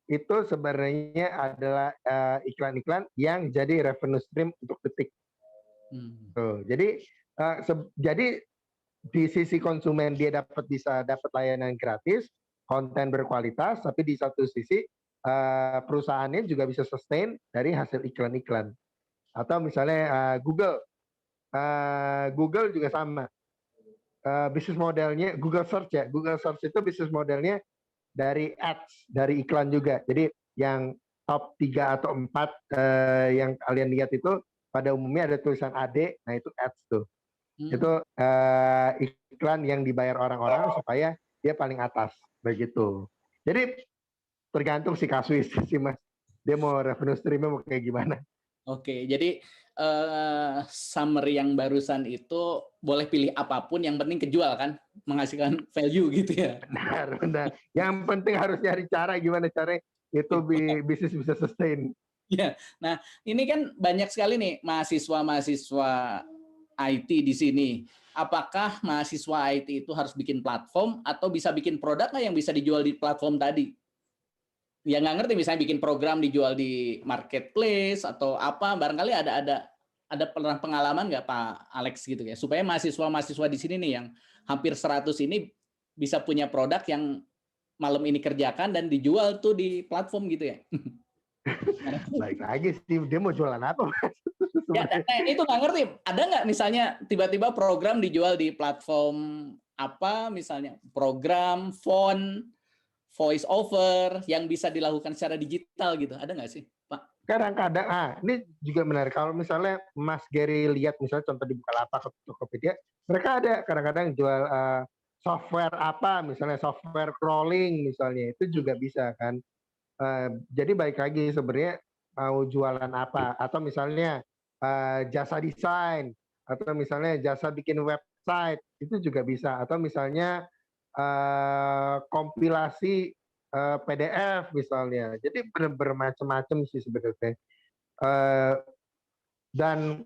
itu sebenarnya adalah iklan-iklan yang jadi revenue stream untuk Detik. Jadi di sisi konsumen dia bisa dapat layanan gratis, konten berkualitas, tapi di satu sisi perusahaannya juga bisa sustain dari hasil iklan-iklan. Atau misalnya Google juga sama. Bisnis modelnya Google Search ya. Google Search itu bisnis modelnya dari ads, dari iklan juga. Jadi yang top 3 atau 4 yang kalian lihat itu pada umumnya ada tulisan AD, nah itu ads tuh. Itu iklan yang dibayar orang-orang supaya dia paling atas, begitu. Jadi tergantung si kasuis sih Mas, dia mau revenue stream-nya mau kayak gimana. Oke, jadi summary yang barusan itu boleh pilih apapun, yang penting kejual kan, menghasilkan value gitu ya. Benar. Yang penting harus nyari cara gimana caranya itu bisnis bisa sustain. Ya, nah ini kan banyak sekali nih mahasiswa IT di sini. Apakah mahasiswa IT itu harus bikin platform atau bisa bikin produk nggak yang bisa dijual di platform tadi? Ya nggak ngerti, misalnya bikin program dijual di marketplace atau apa, barangkali ada ada pernah pengalaman nggak Pak Alex gitu ya, supaya mahasiswa-mahasiswa di sini nih yang hampir 100 ini bisa punya produk yang malam ini kerjakan dan dijual tuh di platform gitu ya? Baik lagi sih, dia mau jualan apa? Ya, itu nggak ngerti. Ada nggak misalnya tiba-tiba program dijual di platform apa, misalnya program, font, voice over yang bisa dilakukan secara digital gitu. Ada nggak sih, Pak? Kadang-kadang, ini juga menarik. Kalau misalnya Mas Gary lihat misalnya contoh di Bukalapak atau Tokopedia, mereka ada kadang-kadang jual software apa, misalnya software crawling misalnya, itu juga bisa kan. Jadi baik lagi sebenarnya mau jualan apa, atau misalnya jasa desain, atau misalnya jasa bikin website, itu juga bisa. Atau misalnya kompilasi PDF misalnya. Jadi bermacam-macam sih sebenarnya. Dan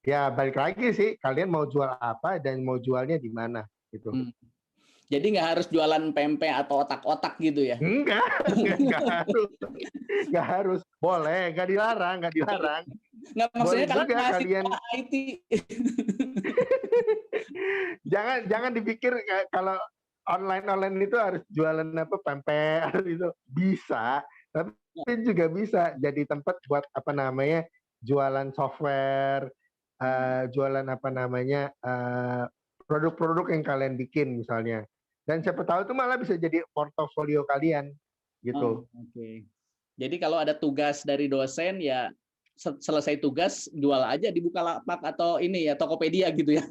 ya balik lagi sih, kalian mau jual apa dan mau jualnya di mana gitu. Jadi nggak harus jualan pempek atau otak-otak gitu ya? Enggak harus. Nggak harus. Boleh, nggak dilarang. Nggak, maksudnya Boleh juga kalian IT. jangan dipikir kalau online itu harus jualan apa pempek itu bisa, tapi juga bisa jadi tempat buat apa namanya jualan software, jualan apa namanya produk-produk yang kalian bikin misalnya. Dan siapa tahu itu malah bisa jadi portofolio kalian gitu. Oke. Jadi kalau ada tugas dari dosen ya selesai tugas jual aja di Bukalapak atau ini ya Tokopedia gitu ya.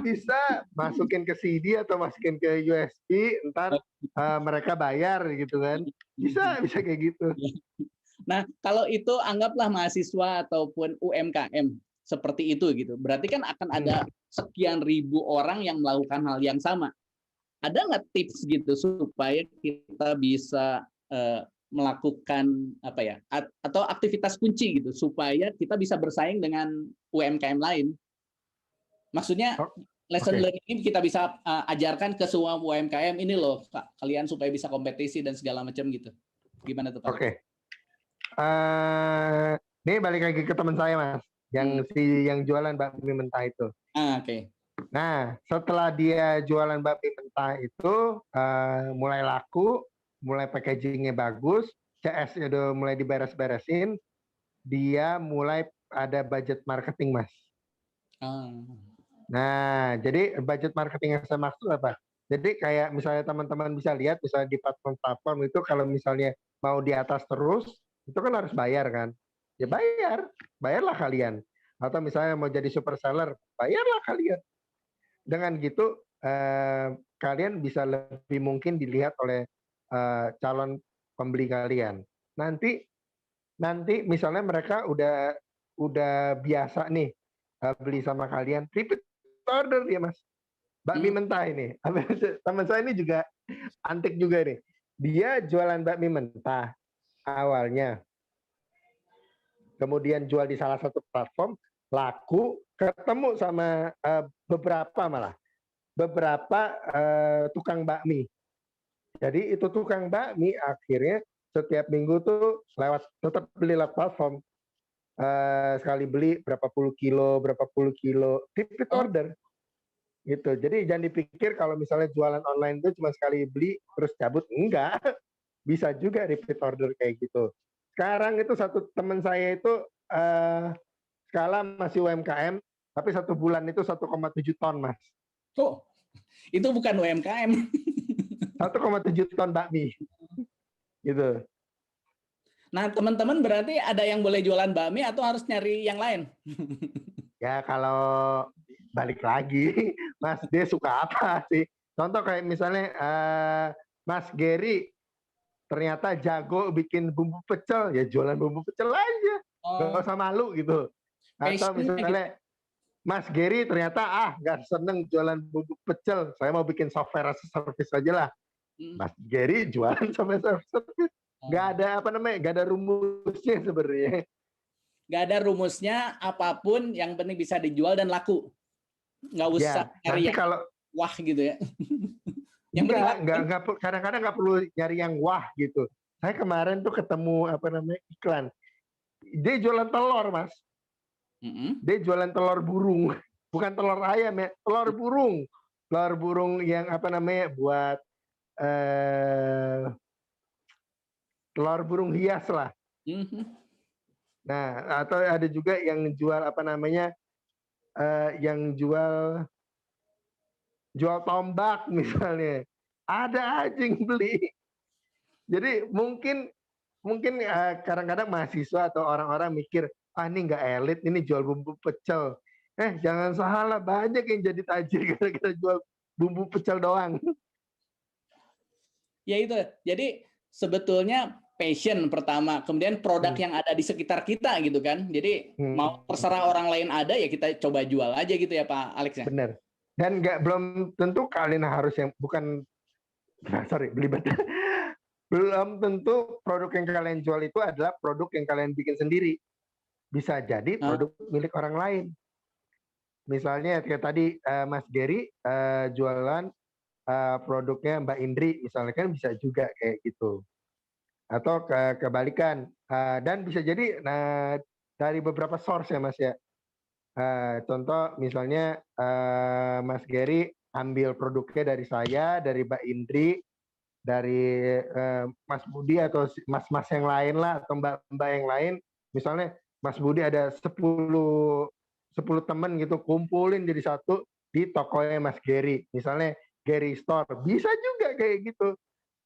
Bisa masukin ke CD atau masukin ke USB, ntar mereka bayar gitu kan. Bisa kayak gitu. Nah, kalau itu anggaplah mahasiswa ataupun UMKM seperti itu gitu. Berarti kan akan ada sekian ribu orang yang melakukan hal yang sama. Ada nggak tips gitu supaya kita bisa melakukan apa ya, atau aktivitas kunci gitu supaya kita bisa bersaing dengan UMKM lain? Maksudnya lesson learning ini kita bisa ajarkan ke semua UMKM ini loh, Kak, kalian supaya bisa kompetisi dan segala macam gitu. Gimana tuh Pak? Oke. Ini balik lagi ke teman saya Mas, yang jualan bakmi mentah itu. Oke. Nah, setelah dia jualan bakmi mentah itu mulai laku, mulai packagingnya bagus, CS-nya udah mulai diberes-beresin, dia mulai ada budget marketing Mas. Nah, jadi budget marketing yang saya maksud apa? Jadi kayak misalnya teman-teman bisa lihat, misalnya di platform-platform itu kalau misalnya mau di atas terus, itu kan harus bayar kan? Ya bayarlah kalian. Atau misalnya mau jadi super seller, bayarlah kalian. Dengan gitu, kalian bisa lebih mungkin dilihat oleh calon pembeli kalian. Nanti misalnya mereka udah biasa nih beli sama kalian, repeat order dia Mas. Bakmi mentah ini. Teman saya ini juga antik juga nih. Dia jualan bakmi mentah awalnya. Kemudian jual di salah satu platform, laku, ketemu sama beberapa tukang bakmi. Jadi itu tukang bakmi akhirnya setiap minggu tuh tetap beli lewat platform. Sekali beli berapa puluh kilo, repeat order. Gitu. Jadi jangan dipikir kalau misalnya jualan online itu cuma sekali beli terus cabut, enggak. Bisa juga repeat order kayak gitu. Sekarang itu satu teman saya itu skala masih UMKM, tapi 1 bulan itu 1,7 ton Mas. Oh, itu bukan UMKM. 1,7 ton bakmi. Gitu. Nah, teman-teman berarti ada yang boleh jualan bakmi atau harus nyari yang lain? Ya kalau balik lagi, Mas dia suka apa sih? Contoh kayak misalnya Mas Gary ternyata jago bikin bumbu pecel, ya jualan bumbu pecel aja, nggak usah malu gitu. Atau misalnya Mas Gary ternyata nggak seneng jualan bumbu pecel, saya mau bikin software as a service aja lah. Mas Gary jualan software as a service, nggak ada nggak ada rumusnya sebenarnya. Nggak ada rumusnya, apapun yang penting bisa dijual dan laku. Nggak usah cari kalau wah gitu ya. Kadang-kadang nggak perlu nyari yang wah gitu. Saya kemarin tuh ketemu iklan. Dia jualan telur Mas. Dia jualan telur burung, bukan telur ayam ya, telur burung. Telur burung yang apa namanya buat telur burung hias lah. Nah, atau ada juga yang jual apa namanya, yang jual tombak misalnya. Ada aja yang beli. Jadi mungkin kadang-kadang mahasiswa atau orang-orang mikir, ini nggak elit, ini jual bumbu pecel. Jangan salah, banyak yang jadi tajir gara-gara jual bumbu pecel doang. Ya itu. Jadi sebetulnya passion pertama, kemudian produk yang ada di sekitar kita gitu kan. Jadi mau terserah orang lain ada ya kita coba jual aja gitu ya Pak Alex ya. Benar. Dan belum tentu kalian harus yang belibet. Belum tentu produk yang kalian jual itu adalah produk yang kalian bikin sendiri. Bisa jadi produk milik orang lain. Misalnya kayak tadi Mas Gary jualan produknya Mbak Indri, misalnya kan bisa juga kayak gitu. Atau kebalikan. Dan bisa jadi dari beberapa source ya Mas ya. Contoh misalnya Mas Gary ambil produknya dari saya, dari Mbak Indri, dari Mas Budi atau mas-mas yang lain lah, atau mbak-mbak yang lain. Misalnya Mas Budi ada 10 teman gitu, kumpulin jadi satu di tokonya Mas Gary. Misalnya Gary Store, bisa juga kayak gitu.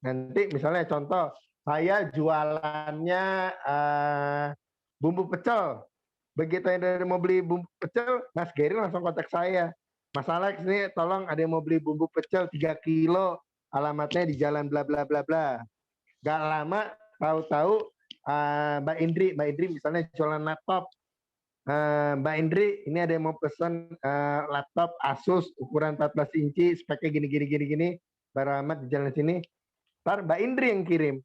Nanti misalnya contoh, saya jualannya bumbu pecel. Begitu yang mau beli bumbu pecel, Mas Gary langsung kontak saya. Mas Alex nih, tolong ada yang mau beli bumbu pecel 3 kilo, alamatnya di jalan bla bla bla bla. Gak lama, tahu-tahu Mbak Indri misalnya jualan laptop. Mbak Indri, ini ada yang mau pesan laptop Asus ukuran 14 inci, speknya gini, beralamat di jalan sini. Ntar Mbak Indri yang kirim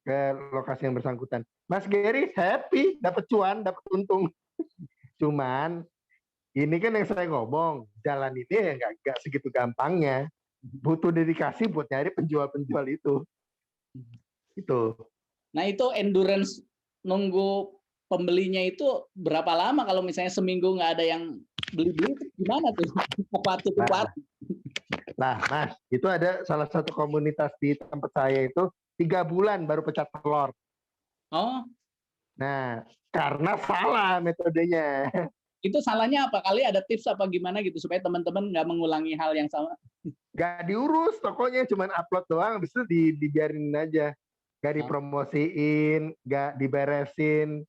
ke lokasi yang bersangkutan. Mas Gary happy, dapat cuan, dapat untung. Cuman ini kan yang saya ngomong, jalan ini ya nggak segitu gampangnya. Butuh dedikasi buat nyari penjual-penjual itu. Itu. Nah itu endurance nunggu pembelinya itu berapa lama kalau misalnya seminggu nggak ada yang beli-beli, gimana tuh? Kuat. Nah, Mas, itu ada salah satu komunitas di tempat saya itu 3 bulan baru pecah telur. Oh. Nah, karena salah metodenya. Itu salahnya apa? Kali ada tips apa gimana gitu supaya teman-teman nggak mengulangi hal yang sama? Nggak diurus, tokonya cuma upload doang, habis itu dibiarin aja. Nggak dipromosiin, nggak diberesin.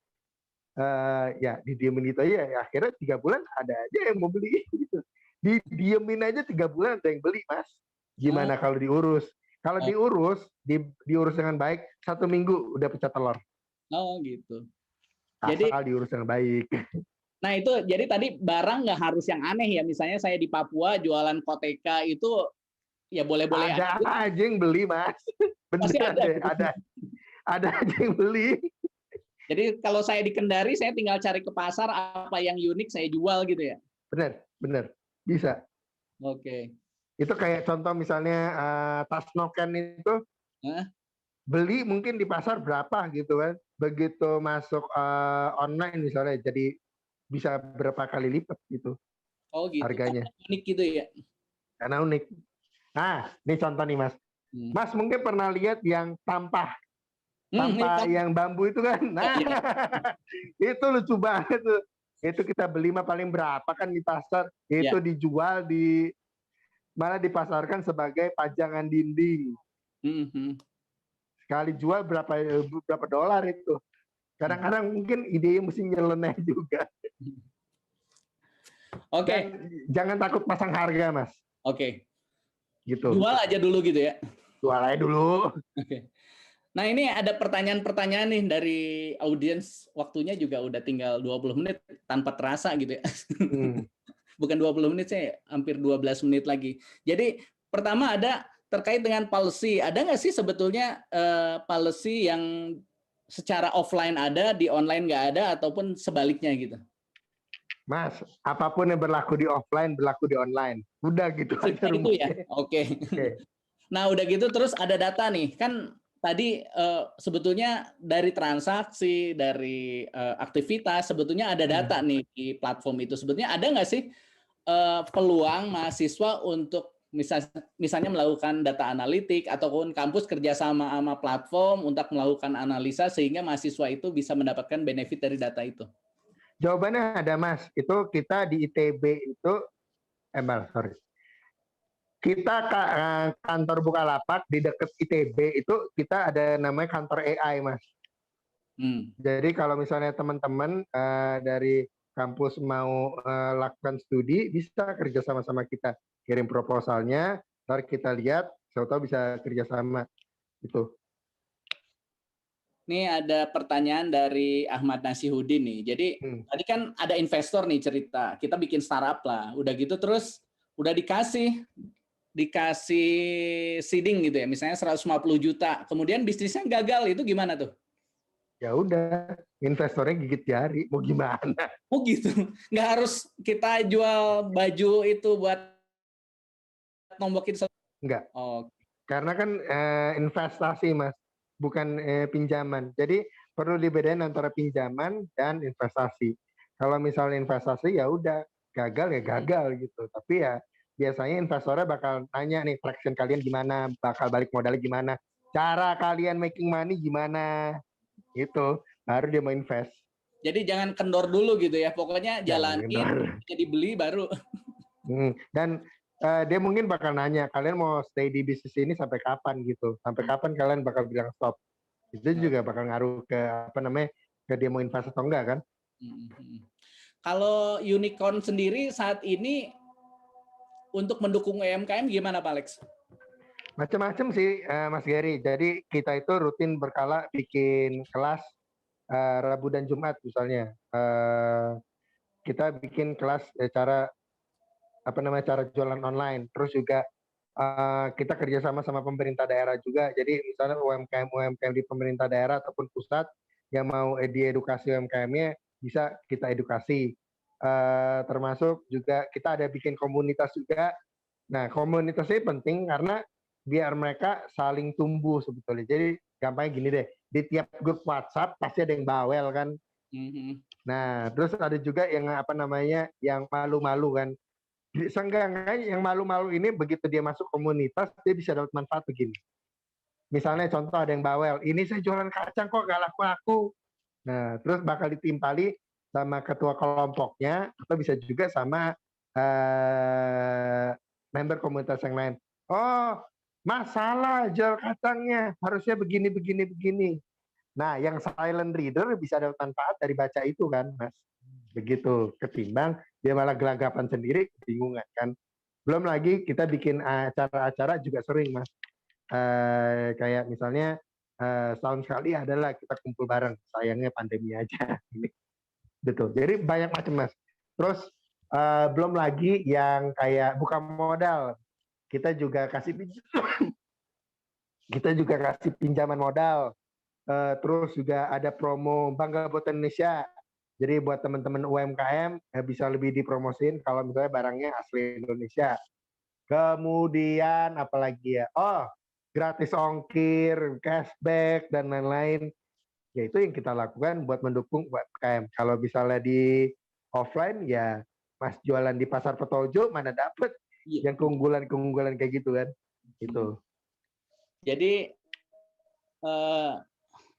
Ya didiemin gitu aja. Ya, akhirnya 3 bulan ada aja yang mau beli. Gitu. Didiemin aja 3 bulan ada yang beli, Mas. Gimana kalau diurus? Kalau diurus dengan baik, 1 minggu udah pecah telur. Oh gitu. Asal diurus dengan baik. Nah itu jadi tadi barang nggak harus yang aneh ya. Misalnya saya di Papua jualan koteka itu ya boleh-boleh aja. Ada aja yang beli, Mas. Bener, ada aja yang beli. Jadi kalau saya di Kendari saya tinggal cari ke pasar apa yang unik saya jual gitu ya. Bener. Bisa. Oke. Itu kayak contoh misalnya tas noken itu. Beli mungkin di pasar berapa gitu kan. Begitu masuk online misalnya jadi bisa berapa kali lipat gitu. Oh gitu. Harganya. Karena unik gitu ya. Karena unik. Nah, ini contoh nih Mas. Mas mungkin pernah lihat yang tampah yang bambu itu kan. Nah, itu lucu banget tuh. Itu kita beli mah paling berapa kan di pasar. Itu dijual malah dipasarkan sebagai pajangan dinding. Sekali jual berapa dolar itu. Kadang-kadang mungkin idenya mesti nyeleneh juga. Oke. Jangan takut pasang harga, Mas. Oke. Gitu. Jual aja dulu gitu ya. Jual aja dulu. Oke. Nah, ini ada pertanyaan-pertanyaan nih dari audiens. Waktunya juga udah tinggal 20 menit tanpa terasa gitu ya. Bukan 20 menit sih, hampir 12 menit lagi. Jadi, pertama ada terkait dengan policy. Ada nggak sih sebetulnya policy yang secara offline ada, di online nggak ada, ataupun sebaliknya gitu? Mas, apapun yang berlaku di offline, berlaku di online. Udah gitu aja itu ya? Oke. Nah, udah gitu terus ada data nih. Kan tadi sebetulnya dari transaksi, dari aktivitas, sebetulnya ada data nih di platform itu. Sebetulnya ada nggak sih peluang mahasiswa untuk misalnya melakukan data analitik ataupun kampus kerjasama sama platform untuk melakukan analisa sehingga mahasiswa itu bisa mendapatkan benefit dari data itu? Jawabannya ada, Mas. Itu kita di ITB itu, sorry. Kita kantor Bukalapak di dekat ITB itu kita ada namanya kantor AI, Mas. Jadi kalau misalnya teman-teman dari kampus mau lakukan studi, bisa kerja sama-sama kita. Kirim proposalnya, ntar kita lihat, siapa tahu bisa kerjasama. Itu. Ini ada pertanyaan dari Ahmad Nasihudin nih. Jadi tadi kan ada investor nih cerita, kita bikin startup lah. Udah gitu terus udah dikasih seeding gitu ya, misalnya 150 juta. Kemudian bisnisnya gagal, itu gimana tuh? Ya udah, investornya gigit jari, mau gimana? Oh gitu, nggak harus kita jual baju itu buat nombokin. Enggak. Oh. Karena kan investasi, Mas, bukan pinjaman. Jadi perlu dibedain antara pinjaman dan investasi. Kalau misalnya investasi ya udah, gagal ya gagal gitu. Tapi ya biasanya investornya bakal tanya nih, traction kalian gimana, bakal balik modalnya gimana, cara kalian making money gimana, itu baru dia mau invest. Jadi jangan kendor dulu gitu ya, pokoknya jalanin, jadi beli baru. Dan dia mungkin bakal nanya, kalian mau stay di bisnis ini sampai kapan gitu, sampai kapan kalian bakal bilang stop. Itu juga bakal ngaruh ke ke dia mau invest atau enggak kan. Kalau Unicorn sendiri saat ini untuk mendukung UMKM gimana Pak Alex? Macam-macam sih Mas Gary. Jadi kita itu rutin berkala bikin kelas Rabu dan Jumat misalnya. Kita bikin kelas cara jualan online. Terus juga kita kerjasama sama pemerintah daerah juga. Jadi misalnya UMKM di pemerintah daerah ataupun pusat yang mau diedukasi UMKM-nya bisa kita edukasi. Termasuk juga kita ada bikin komunitas juga. Nah, komunitasnya penting karena biar mereka saling tumbuh sebetulnya. Jadi gampangnya gini deh, di tiap grup WhatsApp pasti ada yang bawel kan. Nah, terus ada juga yang yang malu-malu kan. Seenggaknya yang malu-malu ini begitu dia masuk komunitas dia bisa dapat manfaat begini. Misalnya contoh ada yang bawel, ini saya jualan kacang kok gak laku-laku. Nah, terus bakal ditimpali sama ketua kelompoknya atau bisa juga sama member komunitas yang lain. Oh, masalah jual kacangnya, harusnya begini. Nah, yang silent reader bisa dapat manfaat dari baca itu kan, Mas. Begitu, ketimbang dia malah gelagapan sendiri, kebingungan kan. Belum lagi kita bikin acara-acara juga sering, Mas. Kayak misalnya setahun sekali adalah kita kumpul bareng, sayangnya pandemi aja. Betul, jadi banyak macam, Mas. Terus belum lagi yang kayak buka modal, kita juga kasih pinjaman modal. Terus juga ada promo Bangga Buatan Indonesia. Jadi buat teman-teman UMKM bisa lebih dipromosin kalau misalnya barangnya asli Indonesia. Kemudian apalagi ya? Oh, gratis ongkir, cashback dan lain-lain. Ya itu yang kita lakukan buat mendukung UMKM. Kalau misalnya di offline ya Mas jualan di Pasar Petojo mana dapet yang keunggulan kayak gitu kan. Itu. Jadi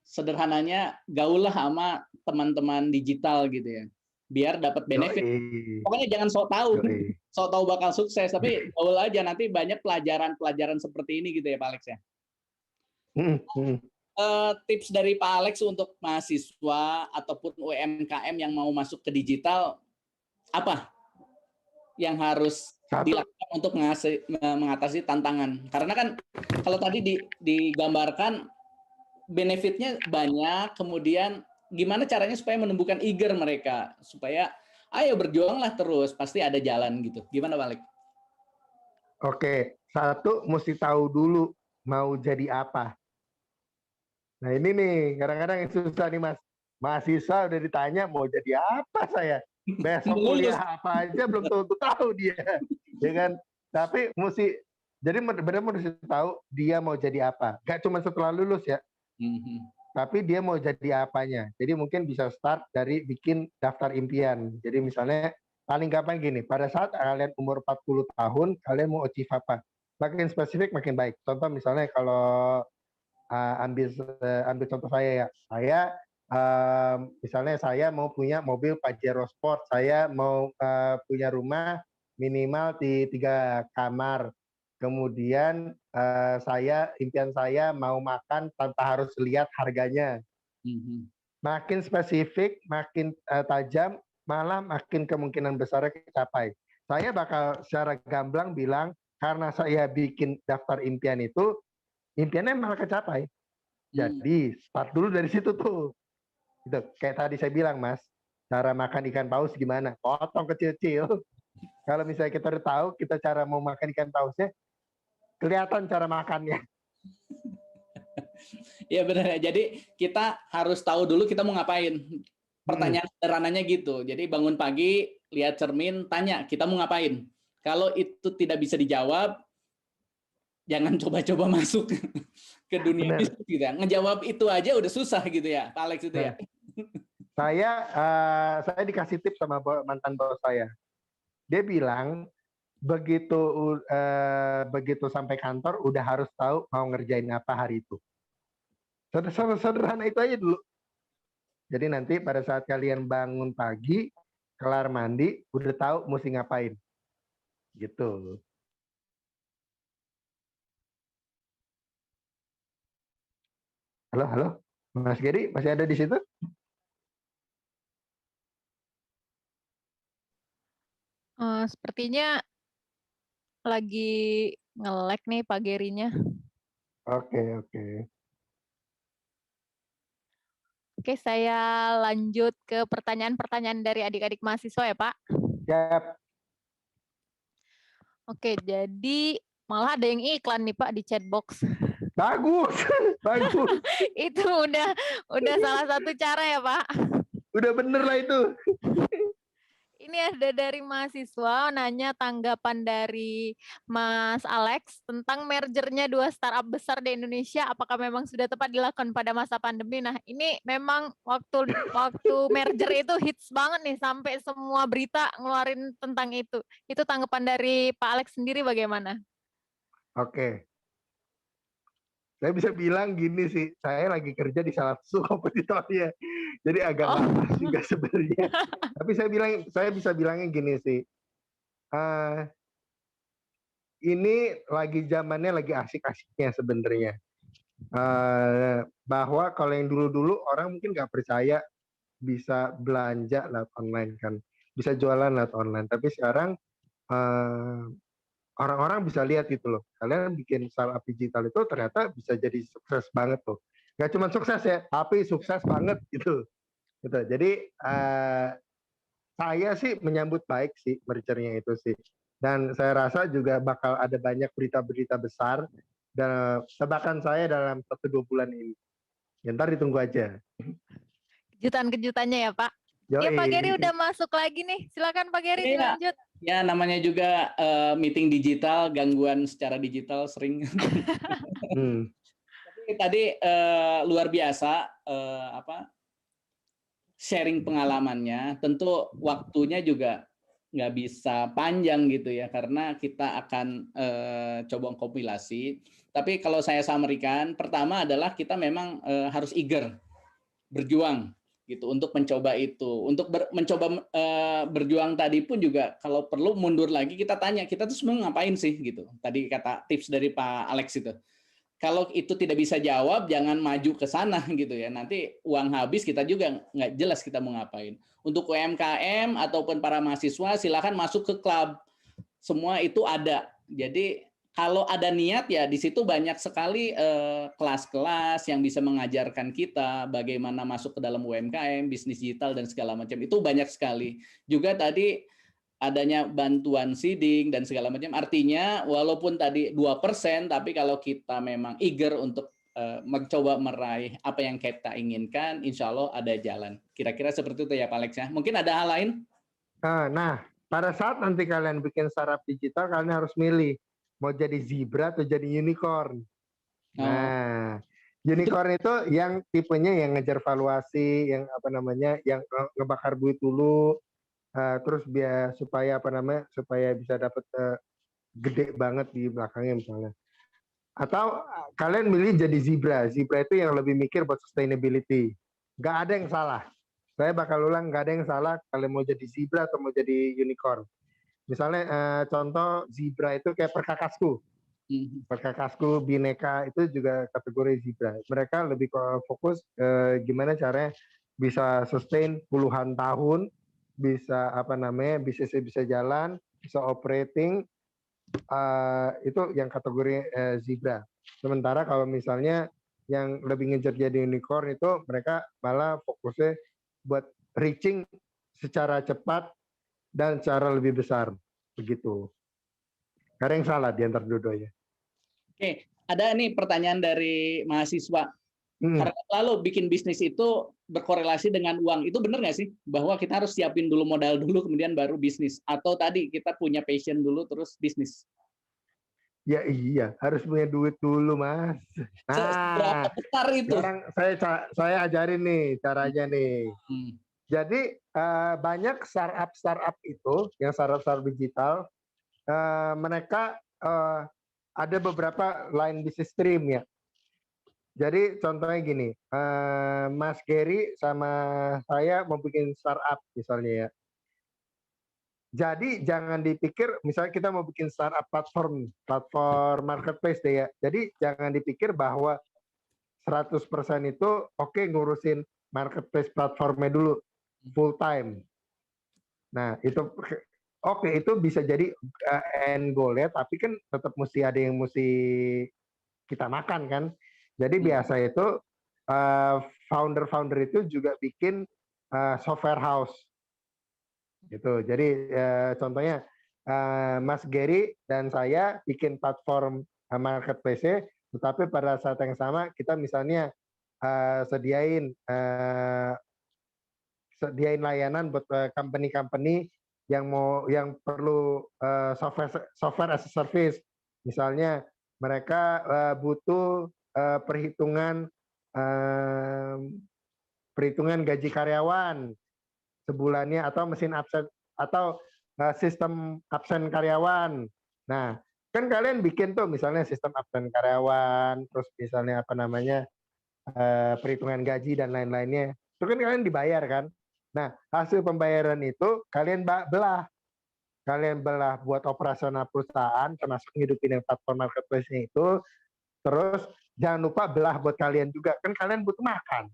sederhananya gaulah sama teman-teman digital gitu ya, biar dapat benefit. Pokoknya jangan sok tahu bakal sukses, tapi gaul aja, nanti banyak pelajaran seperti ini gitu ya Pak Alex ya. Tips dari Pak Alex untuk mahasiswa ataupun UMKM yang mau masuk ke digital, apa yang harus dilakukan untuk mengatasi tantangan? Karena kan kalau tadi digambarkan benefitnya banyak, kemudian gimana caranya supaya menumbuhkan eager mereka, supaya ayo berjuanglah terus, pasti ada jalan gitu. Gimana Pak Alex? Oke, satu mesti tahu dulu mau jadi apa. Nah ini nih, kadang-kadang yang susah nih Mas. Mahasiswa udah ditanya mau jadi apa saya. Besok kuliah apa aja belum tentu tahu dia. Ya kan? Tapi mesti Jadi benar-benar mesti tahu dia mau jadi apa. Gak cuma setelah lulus ya, tapi dia mau jadi apanya. Jadi mungkin bisa start dari bikin daftar impian. Jadi misalnya paling gampang gini, pada saat kalian umur 40 tahun, kalian mau achieve apa? Makin spesifik makin baik. Contoh misalnya kalau ambil contoh saya ya. Saya misalnya saya mau punya mobil Pajero Sport, saya mau punya rumah minimal di 3 kamar. Kemudian impian saya mau makan tanpa harus lihat harganya. Makin spesifik, makin tajam, malah makin kemungkinan besarnya kecapai. Saya bakal secara gamblang bilang, karena saya bikin daftar impian itu, impiannya malah kecapai. Jadi start dulu dari situ tuh. Gitu. Kayak tadi saya bilang, Mas, cara makan ikan paus gimana? Potong kecil-kecil. Kalau misalnya kita udah tahu kita cara mau makan ikan pausnya, kelihatan cara makannya. Iya benar. Jadi kita harus tahu dulu kita mau ngapain. Pertanyaan sederhananya gitu. Jadi bangun pagi, lihat cermin, tanya kita mau ngapain. Kalau itu tidak bisa dijawab, jangan coba-coba masuk ke dunia bisnis gitu ya. Ngejawab itu aja udah susah gitu ya, Pak Alex itu ya. Saya dikasih tips sama mantan bos saya. Dia bilang begitu sampai kantor udah harus tahu mau ngerjain apa hari itu. Sederhana itu aja dulu. Jadi nanti pada saat kalian bangun pagi, kelar mandi, udah tahu mesti ngapain. Gitu. Halo, Mas Geri, masih ada di situ? Sepertinya lagi nge-lag nih Pak Gerinya. Oke. Oke, saya lanjut ke pertanyaan-pertanyaan dari adik-adik mahasiswa ya, Pak. Siap. Oke, jadi malah ada yang iklan nih, Pak, di chatbox. Bagus. Itu udah salah satu cara ya, Pak. Udah bener lah itu. Ini ada dari mahasiswa nanya tanggapan dari Mas Alex tentang mergernya 2 startup besar di Indonesia. Apakah memang sudah tepat dilakukan pada masa pandemi? Nah, ini memang waktu merger itu hits banget nih, sampai semua berita ngeluarin tentang itu. Itu tanggapan dari Pak Alex sendiri bagaimana? Oke. Saya bisa bilang gini sih, saya lagi kerja di salah satu kompetitornya. Jadi agak nggak juga sebenarnya. Tapi saya bisa bilangnya gini sih. Ini lagi zamannya lagi asik-asiknya sebenarnya. Bahwa kalau yang dulu-dulu orang mungkin nggak percaya bisa belanja lewat online kan, bisa jualan lewat online. Tapi sekarang orang-orang bisa lihat gitu loh. Kalian bikin startup digital itu ternyata bisa jadi sukses banget tuh. Gak cuma sukses ya, tapi sukses banget gitu. Jadi saya sih menyambut baik sih mergernya itu sih. Dan saya rasa juga bakal ada banyak berita-berita besar dan tebakan saya dalam 1-2 bulan ini. Ya, ntar ditunggu aja. Kejutan-kejutannya ya, Pak. Ya, Pak Geri udah masuk lagi nih. Silakan Pak Geri lanjut. Ya, namanya juga meeting digital, gangguan secara digital sering. Tapi tadi luar biasa sharing pengalamannya. Tentu waktunya juga nggak bisa panjang gitu ya, karena kita akan coba kompilasi. Tapi kalau saya summary-kan, pertama adalah kita memang harus eager, berjuang gitu untuk mencoba itu. Untuk mencoba berjuang tadi pun juga kalau perlu mundur lagi, kita tanya kita tuh sebenarnya ngapain sih gitu. Tadi kata tips dari Pak Alex itu. Kalau itu tidak bisa jawab, jangan maju ke sana gitu ya. Nanti uang habis, kita juga nggak jelas kita mau ngapain. Untuk UMKM ataupun para mahasiswa, silakan masuk ke klub. Semua itu ada. Jadi kalau ada niat ya di situ banyak sekali kelas-kelas yang bisa mengajarkan kita bagaimana masuk ke dalam UMKM, bisnis digital dan segala macam. Itu banyak sekali. Juga tadi adanya bantuan seeding dan segala macam. Artinya walaupun tadi 2%, tapi kalau kita memang eager untuk mencoba meraih apa yang kita inginkan, insya Allah ada jalan. Kira-kira seperti itu ya Pak Alex ya. Mungkin ada hal lain? Nah, pada saat nanti kalian bikin startup digital, kalian harus milih mau jadi zebra atau jadi unicorn. Oh. Nah, unicorn itu yang tipenya yang ngejar valuasi, yang apa namanya, yang ngebakar duit dulu, terus biar supaya apa namanya, supaya bisa dapat gede banget di belakangnya misalnya. Atau kalian milih jadi zebra. Zebra itu yang lebih mikir buat sustainability. Nggak ada yang salah. Saya bakal ulang, nggak ada yang salah kalian mau jadi zebra atau mau jadi unicorn. Misalnya contoh zebra itu kayak perkakasku. Perkakasku, Bineka itu juga kategori zebra. Mereka lebih fokus gimana caranya bisa sustain puluhan tahun, bisa apa namanya, bisnisnya bisa jalan, bisa operating, itu yang kategori zebra. Sementara kalau misalnya yang lebih ngejar jadi unicorn itu mereka malah fokusnya buat reaching secara cepat dan secara lebih besar, begitu. Karena yang salah di antara dua-duanya. Oke, ada nih pertanyaan dari mahasiswa. Karena lalu bikin bisnis itu berkorelasi dengan uang. Itu benar nggak sih? Bahwa kita harus siapin dulu modal dulu, kemudian baru bisnis. Atau tadi kita punya passion dulu, terus bisnis? Ya iya, harus punya duit dulu, Mas. Seberapa besar itu? Sekarang saya ajarin nih caranya nih. Jadi banyak startup itu, yang startup digital, mereka ada beberapa line bisnis stream ya. Jadi contohnya gini, Mas Gary sama saya mau bikin startup misalnya ya. Jadi jangan dipikir, misalnya kita mau bikin startup platform marketplace deh ya. Jadi jangan dipikir bahwa 100% itu oke ngurusin marketplace platformnya dulu full time. Nah itu oke, itu bisa jadi end goal ya, tapi kan tetap mesti ada yang mesti kita makan kan. Jadi biasa itu founder itu juga bikin software house gitu. Jadi contohnya Mas Gary dan saya bikin platform marketplace, tetapi pada saat yang sama kita misalnya sediain layanan buat company yang perlu software as a service. Misalnya mereka butuh perhitungan gaji karyawan sebulannya, atau mesin absen, atau sistem absen karyawan. Nah, kan kalian bikin tuh misalnya sistem absen karyawan, terus misalnya apa namanya perhitungan gaji dan lain-lainnya. Itu kan kalian dibayar kan. Nah, hasil pembayaran itu kalian belah. Kalian belah buat operasional perusahaan, termasuk ngidupin yang platform marketplace-nya itu. Terus jangan lupa belah buat kalian juga. Kan kalian butuh makan.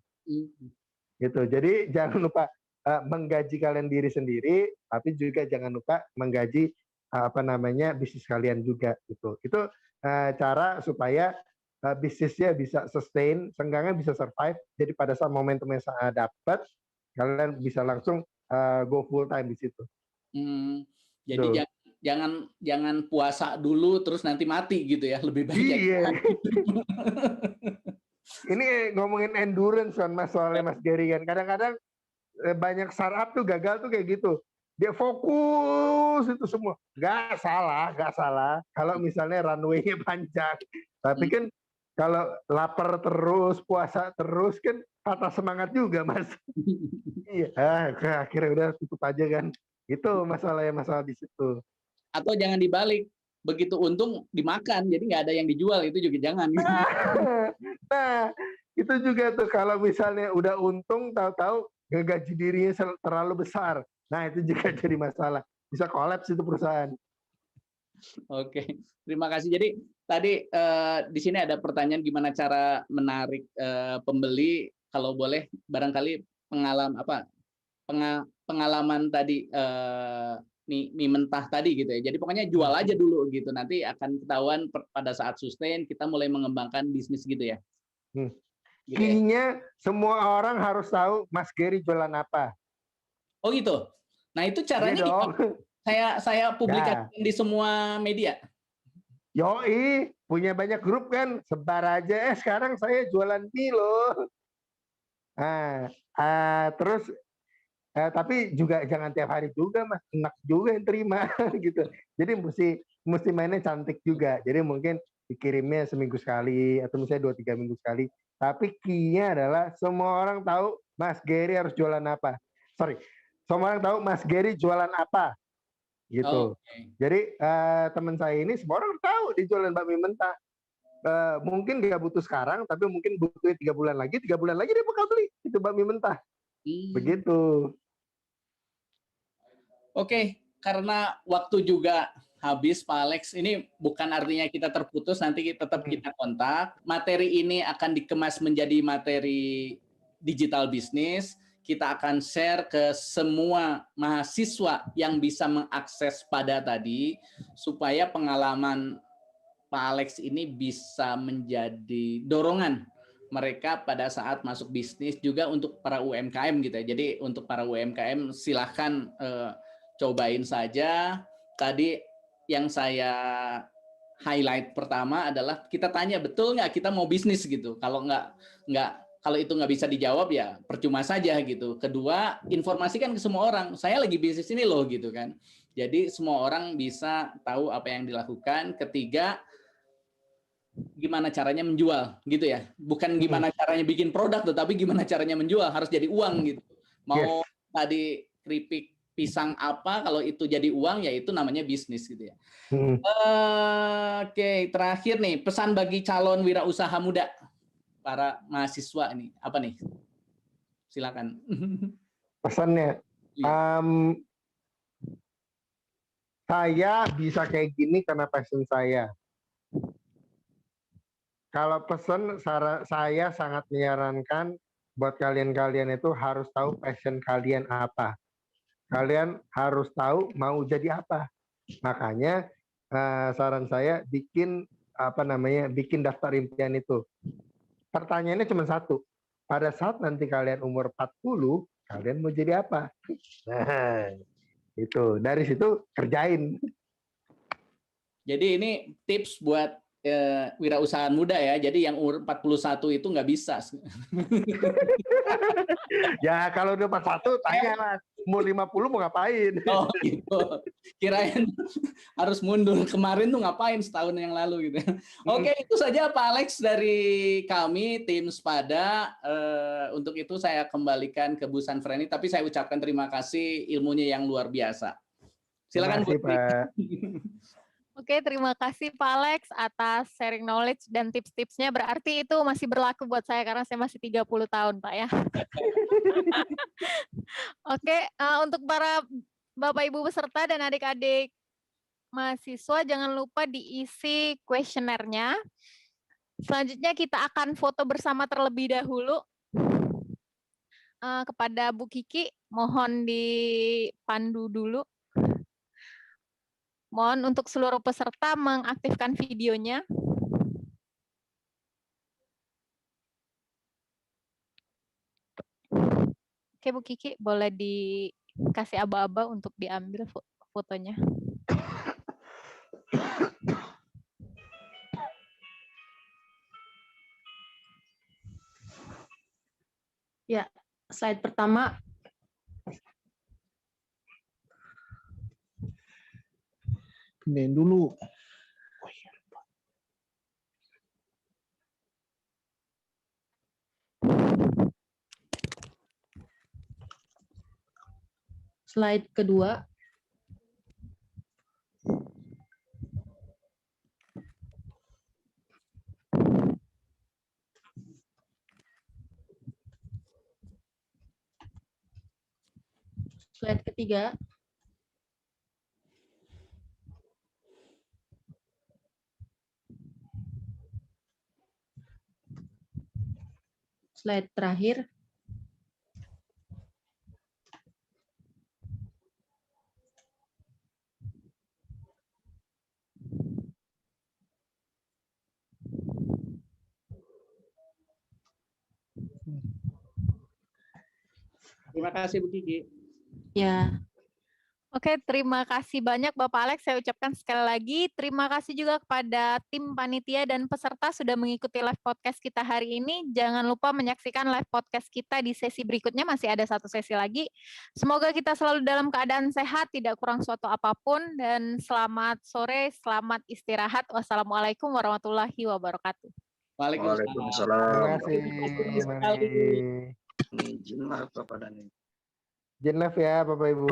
Gitu. Jadi jangan lupa menggaji kalian diri sendiri, tapi juga jangan lupa menggaji apa namanya bisnis kalian juga. Gitu. Itu cara supaya bisnisnya bisa sustain, seenggaknya bisa survive. Jadi pada saat momentum yang saya dapat, kalian bisa langsung go full time di situ. Jadi jangan puasa dulu terus nanti mati gitu ya, lebih baik. Iya. Ini ngomongin endurance kan Mas, soalnya Mas Gary kan. Kadang-kadang banyak startup tuh gagal tuh kayak gitu. Dia fokus itu semua. Gak salah. Kalau misalnya runway-nya panjang. Tapi kan kalau lapar terus, puasa terus kan patah semangat juga, Mas. Iya, akhirnya udah tutup aja kan. Itu masalah di situ. Atau jangan dibalik, begitu untung dimakan, jadi nggak ada yang dijual, itu juga jangan. Nah, itu juga tuh kalau misalnya udah untung, tahu-tahu ngegaji dirinya terlalu besar. Nah, itu juga jadi masalah. Bisa kolaps itu perusahaan. Oke, terima kasih. Jadi tadi di sini ada pertanyaan gimana cara menarik pembeli. Kalau boleh, barangkali pengalaman tadi mie mentah tadi gitu ya. Jadi pokoknya jual aja dulu gitu. Nanti akan ketahuan pada saat sustain kita mulai mengembangkan bisnis gitu ya. Gitu Key-nya semua orang harus tahu Mas Gary jualan apa. Oh gitu. Nah itu caranya saya publikasikan di semua media. Yoi, punya banyak grup kan, sebar aja. Sekarang saya jualan mie loh. Terus Tapi juga jangan tiap hari juga Mas, enak juga yang terima gitu. Jadi mesti mainnya cantik juga. Jadi mungkin dikirimnya seminggu sekali atau misalnya 2-3 minggu sekali. Tapi key-nya adalah semua orang tahu Mas Gary harus jualan apa. Sorry, semua orang tahu Mas Gary jualan apa gitu. Oke. Jadi teman saya ini semua orang tahu dia jualan bakmi mentah. Mungkin nggak butuh sekarang, tapi mungkin butuh 3 bulan lagi dia bakal beli itu bakmi mentah. Begitu. Oke, karena waktu juga habis Pak Alex, ini bukan artinya kita terputus, nanti tetap kita kontak. Materi ini akan dikemas menjadi materi digital bisnis. Kita akan share ke semua mahasiswa yang bisa mengakses pada tadi, supaya pengalaman Pak Alex ini bisa menjadi dorongan mereka pada saat masuk bisnis, juga untuk para UMKM gitu ya. Jadi untuk para UMKM silahkan cobain saja. Tadi yang saya highlight pertama adalah kita tanya betul nggak kita mau bisnis gitu. Kalau kalau itu nggak bisa dijawab ya percuma saja gitu. Kedua, informasikan ke semua orang, saya lagi bisnis ini loh gitu kan. Jadi semua orang bisa tahu apa yang dilakukan. Ketiga, gimana caranya menjual gitu ya. Bukan gimana caranya bikin produk, tetapi gimana caranya menjual, harus jadi uang gitu. Mau tadi keripik pisang apa, kalau itu jadi uang ya itu namanya bisnis gitu ya. Oke, terakhir nih pesan bagi calon wirausaha muda, para mahasiswa ini apa nih? Silakan. Pesannya, saya bisa kayak gini karena passion saya. Kalau pesan saya sangat menyarankan buat kalian-kalian itu harus tahu passion kalian apa. Kalian harus tahu mau jadi apa. Makanya saran saya bikin bikin daftar impian itu. Pertanyaannya cuma satu. Pada saat nanti kalian umur 40, kalian mau jadi apa? Nah, itu. Dari situ kerjain. Jadi ini tips buat wirausahaan muda ya. Jadi yang umur 41 itu nggak bisa. Ya kalau udah 41 tanya lah, umur 50 mau ngapain? Oh gitu. Kirain harus mundur, kemarin tuh ngapain setahun yang lalu gitu. Oke, itu saja Pak Alex dari kami tim Spada. Untuk itu saya kembalikan ke Bu Sanfreni, tapi saya ucapkan terima kasih ilmunya yang luar biasa. Silakan Bu. Pak. Oke, terima kasih Pak Alex atas sharing knowledge dan tips-tipsnya. Berarti itu masih berlaku buat saya karena saya masih 30 tahun, Pak ya. Oke, untuk para Bapak Ibu peserta dan adik-adik mahasiswa jangan lupa diisi kuesionernya. Selanjutnya kita akan foto bersama terlebih dahulu. Kepada Bu Kiki, mohon dipandu dulu. Mohon untuk seluruh peserta mengaktifkan videonya. Oke Bu Kiki, boleh dikasih aba-aba untuk diambil fotonya. Ya, slide pertama. Pindahin dulu. Slide kedua. Slide ketiga. Slide terakhir. Terima kasih Bu Kiki. Ya. Oke, terima kasih banyak Bapak Alex. Saya ucapkan sekali lagi terima kasih juga kepada tim panitia dan peserta sudah mengikuti live podcast kita hari ini. Jangan lupa menyaksikan live podcast kita di sesi berikutnya, masih ada satu sesi lagi. Semoga kita selalu dalam keadaan sehat, tidak kurang suatu apapun, dan selamat sore, selamat istirahat. Wassalamualaikum warahmatullahi wabarakatuh. Waalaikumsalam. Terima kasih. Terima kasih sekali. Izin maaf ya Bapak Ibu.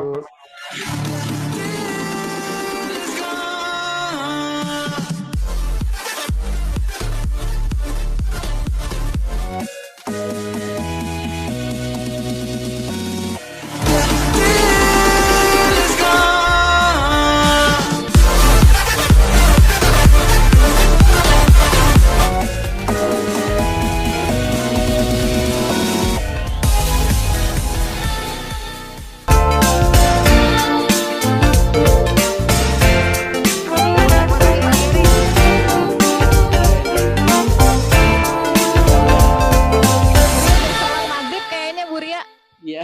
Sholat maghrib kayaknya Bu Ria. Iya.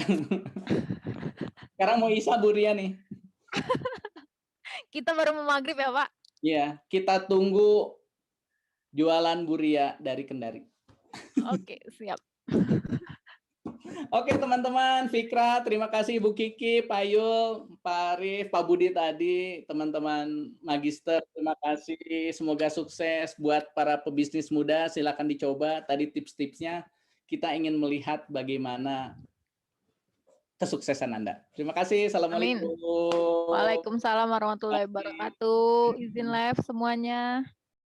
Sekarang mau Isa Bu Ria nih. Kita baru mau maghrib ya Pak. Iya, kita tunggu jualan Bu Ria dari Kendari. Oke, siap. Oke teman-teman, Fikra, terima kasih Bu Kiki, Pak Yul, Pak Arif, Pak Budi tadi, teman-teman magister, terima kasih. Semoga sukses buat para pebisnis muda, silakan dicoba. Tadi tips-tipsnya, kita ingin melihat bagaimana kesuksesan Anda. Terima kasih, Assalamualaikum. Waalaikumsalam warahmatullahi wabarakatuh. Izin live semuanya.